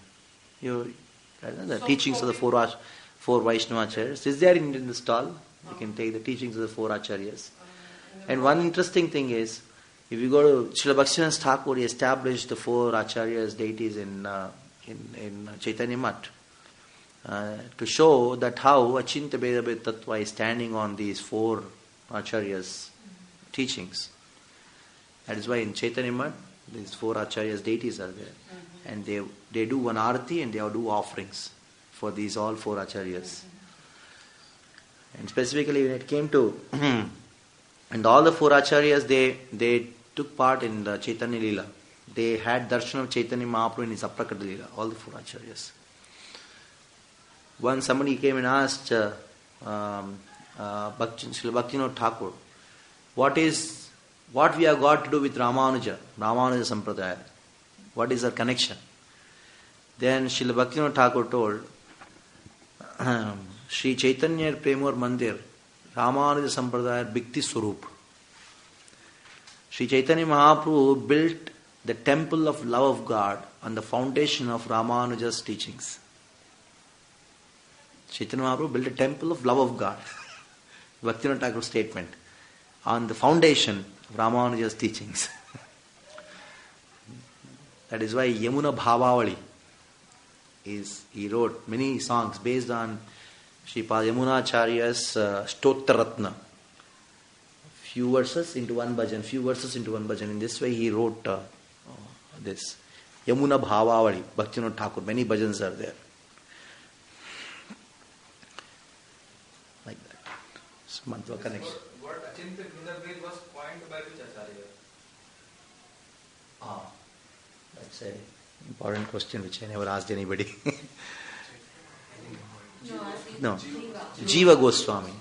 The teachings of the four Vaishnavacharyas is there in the stall. You can take the teachings of the four Acharyas. And one interesting thing is, if you go to Srila Bhaktivinoda Thakur, he established the four Acharyas, deities in Chaitanya Mat to show that how Achinta Bheda Bhed Tattva is standing on these four Acharyas' teachings. That is why in Chaitanya Mat, these four Acharyas' deities are there. And they do one arati and they do offerings for these all four Acharyas. And specifically when it came to and all the four Acharyas, they took part in the Chaitanya Leela. They had darshan of Chaitanya Mahaprabhu in his Aprakata Leela, all the four Acharyas. Once somebody came and asked Srila Bhaktivinoda Thakur, what we have got to do with Ramanuja Sampradaya? What is our connection? Then Srila Bhaktivinoda Thakur told, Sri Chaitanya Premur Mandir, Ramanuja Sampradaya Bhikti Swarup. Sri Chaitanya Mahaprabhu built the temple of love of God on the foundation of Ramanuja's teachings. Chaitanya Mahaprabhu built a temple of love of God. Bhaktivinoda Thakur's statement. On the foundation of Ramanuja's teachings. That is why Yamuna Bhavavali he wrote many songs based on Sripad Yamunacharya's Stottaratna. Few verses into one bhajan. In this way he wrote this Yamuna Bhavavali, Bhaktivinoda Thakur. Many bhajans are there. Like that. So, Mantva connection. What Achinta Bheda Bhed was coined by which Acharya? That's an important question which I never asked anybody. No. Jiva Goswami.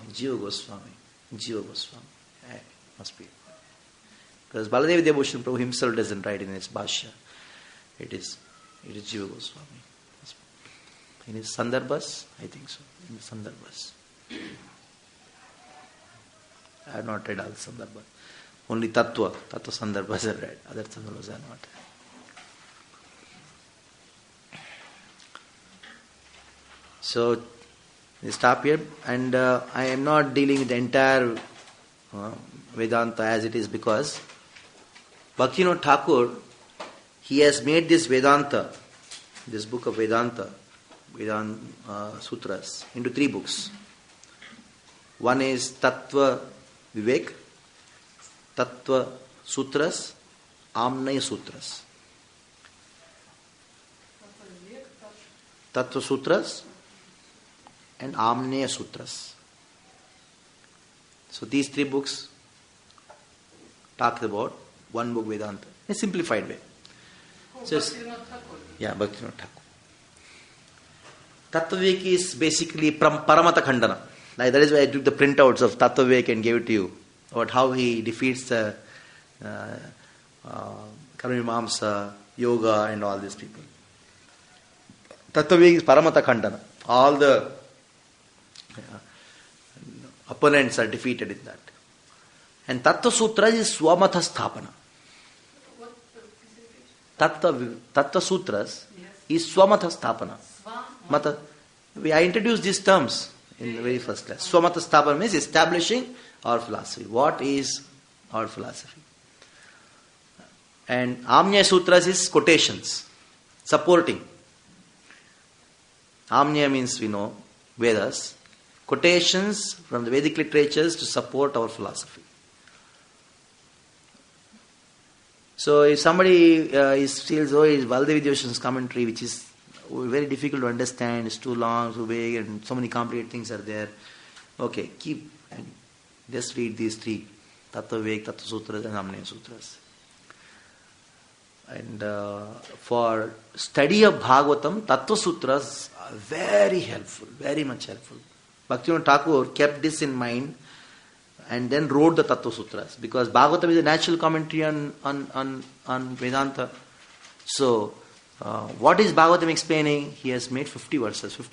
Must be. Because Baladev Devbhushan Prabhu himself doesn't write in his Bhashya. It is Jiva Goswami. In his Sandarbhas, I think so. In the Sandarbhas. I have not read all the Sandarbhas. Only Tattva Sandarbhas I have read. Other Sandarbhas I have not read. So, we stop here, and I am not dealing with the entire Vedanta as it is, because Bhaktivinoda Thakur, he has made this Vedanta, this book of Vedanta Sutras, into 3 books. One is Tattva Vivek, Tattva Sutras, Amnaya Sutras. Tattva Sutras and Amnaya Sutras. So these 3 books talk about one book Vedanta in a simplified way. Bhaktivinoda Thakur. Yeah, Bhaktivinoda Thakur. Tattva Vivek is basically Paramata Khandana. Like that is why I took the printouts of Tattva Vivek and gave it to you. About how he defeats the Karmimamsa, Yoga and all these people. Tattva Vivek is Paramata Khandana. All the opponents are defeated in that. And Tattva Sutra is Swamatha Sthapana. Tattva Sutras is Swamatha Sthapana. Mata. I introduced these terms in the very first class. Swamatha Sthapana means establishing our philosophy. What is our philosophy? And Amnya Sutras is quotations, supporting. Amnya means we know Vedas. Quotations from the Vedic literatures to support our philosophy. So if somebody feels, it's Baladev Devasan's commentary, which is very difficult to understand, it's too long, too big, and so many complicated things are there. Okay, keep and just read these 3, Tattva Vivek, Tattva Sutras and Amnaya Sutras. And for study of Bhagavatam, Tattva Sutras are very helpful, very much helpful. Bhaktivinoda Thakur kept this in mind and then wrote the Tattva Sutras, because Bhagavatam is a natural commentary on Vedanta. So, what is Bhagavatam explaining? He has made 50 verses, 50